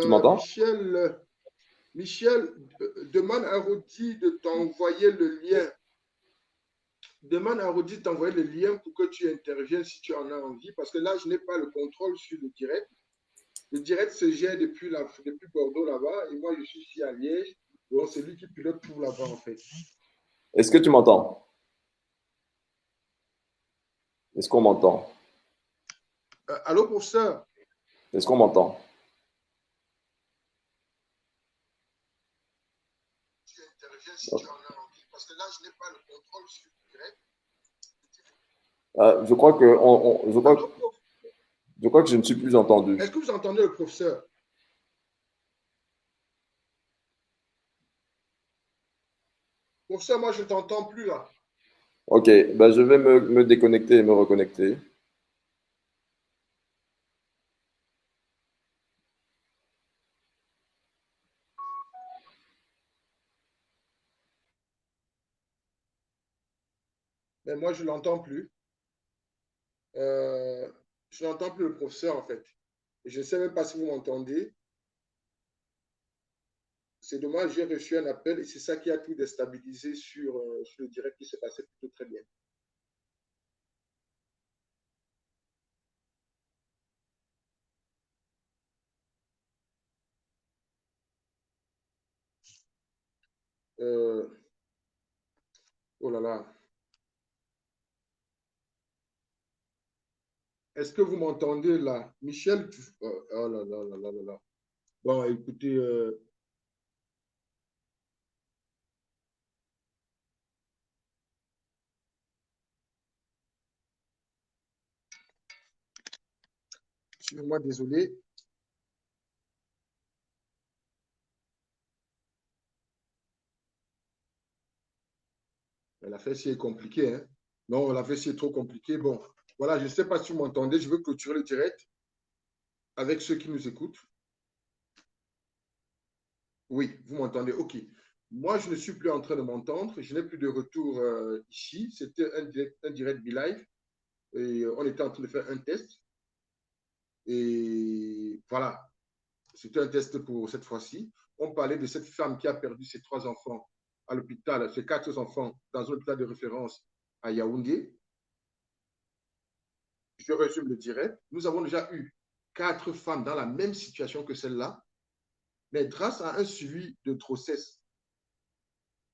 Tu m'entends? Michel, demande à Rodi de t'envoyer le lien. Demande à Rodi de t'envoyer le lien pour que tu interviennes si tu en as envie, parce que là, je n'ai pas le contrôle sur le direct. Le direct se gère depuis Bordeaux là-bas, et moi, je suis ici à Liège. Donc, c'est lui qui pilote tout là-bas, en fait. Est-ce que tu m'entends? Est-ce qu'on m'entend? Allô, professeur? Est-ce qu'on m'entend? Tu interviens si tu en as envie, parce que là, je n'ai pas le contrôle sur le direct. Je crois que, je crois que je ne suis plus entendu. Est-ce que vous entendez le professeur? Professeur, moi, je ne t'entends plus là. Ok, ben je vais me déconnecter et me reconnecter. Mais moi, je ne l'entends plus. Je n'entends plus le professeur, en fait. Et je ne sais même pas si vous m'entendez. C'est dommage, j'ai reçu un appel et c'est ça qui a tout déstabilisé sur le direct qui s'est passé plutôt très bien. Euh, oh là là. Est-ce que vous m'entendez là? Michel, oh là là là là là là. Bon, écoutez, excusez-moi, désolé. La fesse est compliquée, hein? Non, la fesse est trop compliquée. Bon, voilà, je ne sais pas si vous m'entendez. Je veux clôturer le direct avec ceux qui nous écoutent. Oui, vous m'entendez. OK. Moi, je ne suis plus en train de m'entendre. Je n'ai plus de retour ici. C'était un direct live. Et on était en train de faire un test. Et voilà, c'était un test pour cette fois-ci. On parlait de cette femme qui a perdu ses 3 enfants à l'hôpital, ses 4 enfants dans un hôpital de référence à Yaoundé. Je résume le direct. Nous avons déjà eu 4 femmes dans la même situation que celle-là, mais grâce à un suivi de grossesse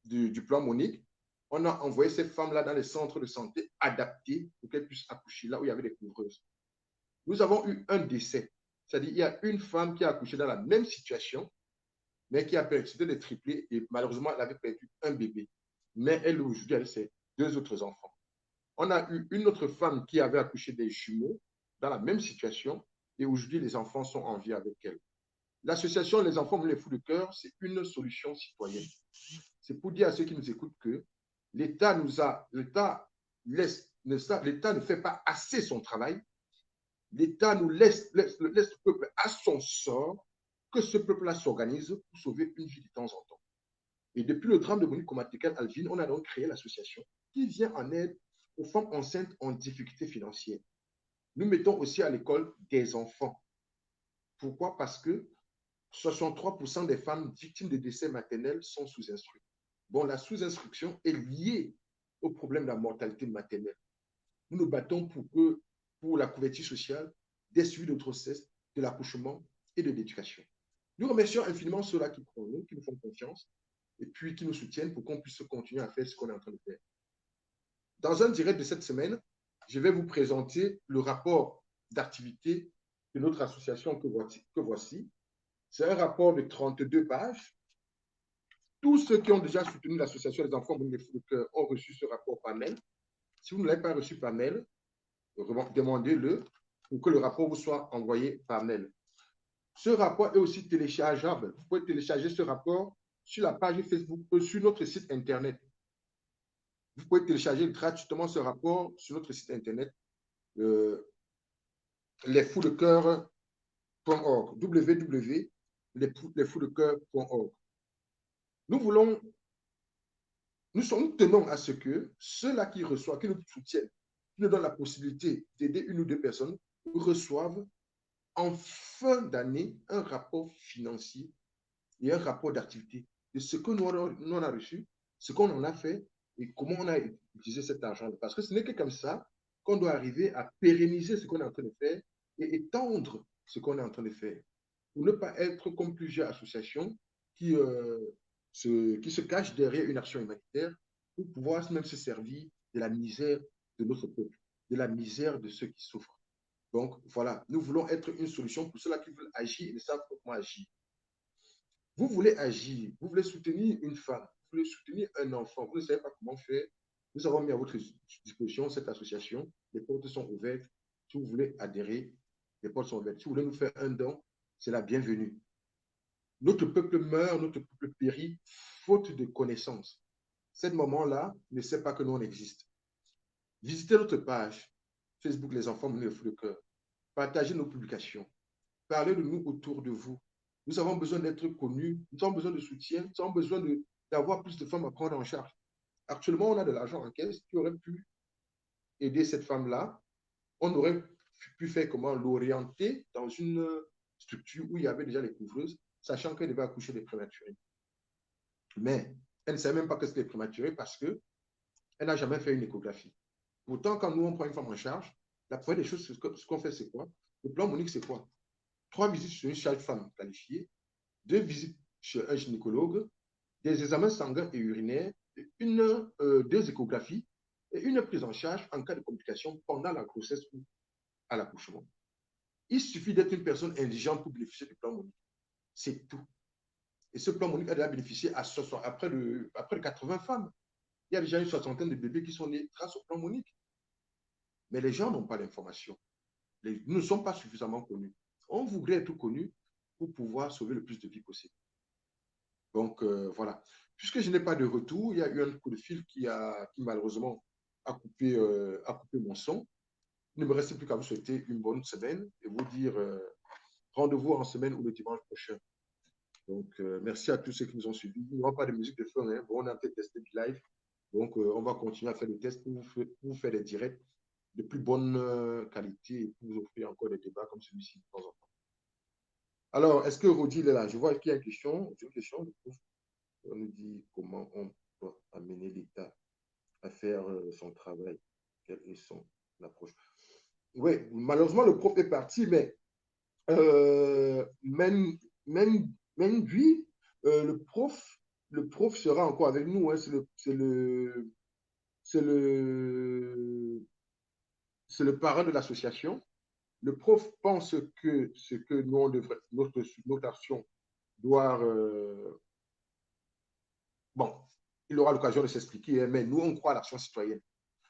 du plan Monique, on a envoyé ces femmes-là dans les centres de santé adaptés pour qu'elles puissent accoucher là où il y avait des couvreuses. Nous avons eu un décès. C'est-à-dire qu'il y a une femme qui a accouché dans la même situation, mais qui a perdu, c'était des triplés, et malheureusement, elle avait perdu un bébé. Mais elle, aujourd'hui, elle a ses 2 autres enfants. On a eu une autre femme qui avait accouché des jumeaux dans la même situation, et aujourd'hui, les enfants sont en vie avec elle. L'association Les Enfants les Fous de Cœur, c'est une solution citoyenne. C'est pour dire à ceux qui nous écoutent que l'État ne fait pas assez son travail. L'État nous laisse le peuple à son sort, que ce peuple-là s'organise pour sauver une vie de temps en temps. Et depuis le drame de Monique Komatekan Alvin, on a donc créé l'association qui vient en aide aux femmes enceintes en difficulté financière. Nous mettons aussi à l'école des enfants. Pourquoi? Parce que 63% des femmes victimes de décès maternels sont sous-instruites. Bon, la sous-instruction est liée au problème de la mortalité maternelle. Nous nous battons pour la couverture sociale, des suivis de grossesse, de l'accouchement et de l'éducation. Nous remercions infiniment ceux-là qui croient en nous, qui nous font confiance et puis qui nous soutiennent pour qu'on puisse continuer à faire ce qu'on est en train de faire. Dans un direct de cette semaine, je vais vous présenter le rapport d'activité de notre association que voici. C'est un rapport de 32 pages. Tous ceux qui ont déjà soutenu l'association des enfants Monique Fous de Cœur ont reçu ce rapport par mail. Si vous ne l'avez pas reçu par mail, demandez-le pour que le rapport vous soit envoyé par mail. Ce rapport est aussi téléchargeable. Vous pouvez télécharger ce rapport sur la page Facebook ou sur notre site Internet. Vous pouvez télécharger gratuitement ce rapport sur notre site Internet, lesfousdecoeur.org, www.lesfousdecoeur.org. Nous tenons à ce que ceux-là qui reçoivent, qui nous soutiennent, qui nous donnent la possibilité d'aider une ou deux personnes, reçoivent en fin d'année un rapport financier et un rapport d'activité de ce que nous on a reçu, ce qu'on en a fait et comment on a utilisé cet argent. Parce que ce n'est que comme ça qu'on doit arriver à pérenniser ce qu'on est en train de faire et étendre ce qu'on est en train de faire. Pour ne pas être comme plusieurs associations qui, qui se cachent derrière une action humanitaire pour pouvoir même se servir de la misère de notre peuple, de la misère de ceux qui souffrent. Donc, voilà, nous voulons être une solution pour ceux-là qui veulent agir et ne savent pas comment agir. Vous voulez agir, vous voulez soutenir une femme, vous voulez soutenir un enfant, vous ne savez pas comment faire. Nous avons mis à votre disposition cette association. Les portes sont ouvertes. Si vous voulez adhérer, les portes sont ouvertes. Si vous voulez nous faire un don, c'est la bienvenue. Notre peuple meurt, notre peuple périt, faute de connaissances. Cette maman-là ne sait pas que nous on existe. Visitez notre page Facebook Les Enfants Menés au Feu de Cœur. Partagez nos publications. Parlez de nous autour de vous. Nous avons besoin d'être connus, nous avons besoin de soutien, nous avons besoin d'avoir plus de femmes à prendre en charge. Actuellement, on a de l'argent en caisse qui aurait pu aider cette femme-là. On aurait pu faire comment l'orienter dans une structure où il y avait déjà les couvreuses, sachant qu'elle devait accoucher des prématurés. Mais elle ne savait même pas que c'était prématuré parce qu'elle n'a jamais fait une échographie. Pourtant, quand nous, on prend une femme en charge, la première des choses, ce qu'on fait, c'est quoi? Le plan Monique, c'est quoi? 3 visites chez une sage-femme qualifiée, 2 visites chez un gynécologue, des examens sanguins et urinaires, 2 échographies et une prise en charge en cas de complications pendant la grossesse ou à l'accouchement. Il suffit d'être une personne indigente pour bénéficier du plan Monique. C'est tout. Et ce plan Monique a déjà bénéficié après de 80 femmes. Il y a déjà une soixantaine de bébés qui sont nés grâce au plan Monique. Mais les gens n'ont pas d'informations. Nous ne sommes pas suffisamment connus. On voudrait être connus pour pouvoir sauver le plus de vies possible. Donc, voilà. Puisque je n'ai pas de retour, il y a eu un coup de fil qui malheureusement a coupé mon son. Il ne me reste plus qu'à vous souhaiter une bonne semaine et vous dire rendez-vous en semaine ou le dimanche prochain. Donc, merci à tous ceux qui nous ont suivis. Il n'y aura pas de musique de fond. Hein. Bon, on a peut-être testé du live. Donc, on va continuer à faire des tests pour vous faire des directs de plus bonne qualité et pour vous offrir encore des débats comme celui-ci de temps en temps. Alors, est-ce que Rodi est là? Je vois qu'il y a une question. On nous dit comment on peut amener l'État à faire son travail. Quelle est son approche? Oui, malheureusement, le prof est parti, mais même lui, le prof sera encore avec nous. Hein, c'est le parrain de l'association. Le prof pense que ce que nous, on devrait, notre action doit... bon, il aura l'occasion de s'expliquer, mais nous, on croit à l'action citoyenne.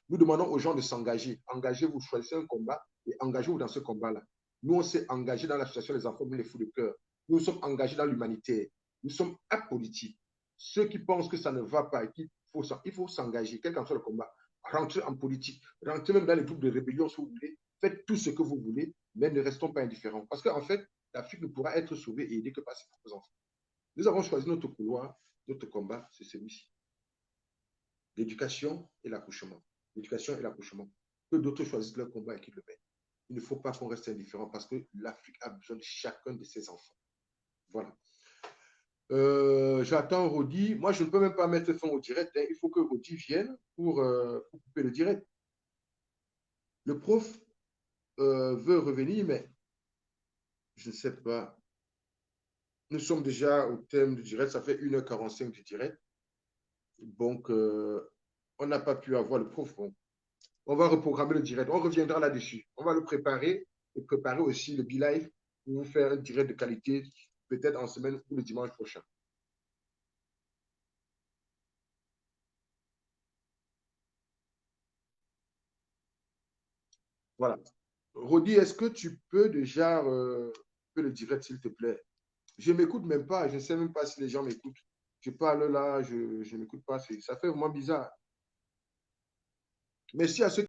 Nous demandons aux gens de s'engager. Engagez-vous, choisissez un combat et engagez-vous dans ce combat-là. Nous, on s'est engagés dans l'association des enfants les fous de cœur. Nous sommes engagés dans l'humanitaire. Nous sommes apolitiques. Ceux qui pensent que ça ne va pas et il faut s'engager, quel qu'en soit le combat. Rentrez en politique, rentrez même dans les groupes de rébellion si vous voulez. Faites tout ce que vous voulez, mais ne restons pas indifférents. Parce qu'en fait, l'Afrique ne pourra être sauvée et aidée que par ses propres enfants. Nous avons choisi notre couloir, notre combat, c'est celui-ci. L'éducation et l'accouchement. L'éducation et l'accouchement. Que d'autres choisissent leur combat et qu'ils le mènent. Il ne faut pas qu'on reste indifférent parce que l'Afrique a besoin de chacun de ses enfants. Voilà. J'attends Rodi. Moi, je ne peux même pas mettre fin au direct. Hein. Il faut que Rodi vienne pour couper le direct. Le prof veut revenir, mais je ne sais pas. Nous sommes déjà au thème du direct. Ça fait 1h45 du direct. Donc, on n'a pas pu avoir le prof. Bon. On va reprogrammer le direct. On reviendra là-dessus. On va le préparer et préparer aussi le BeLive pour vous faire un direct de qualité, peut-être en semaine ou le dimanche prochain. Voilà. Rodi, est-ce que tu peux déjà le direct, s'il te plaît? Je ne m'écoute même pas. Je ne sais même pas si les gens m'écoutent. Je parle là, je ne m'écoute pas. Ça fait vraiment bizarre. Merci à ceux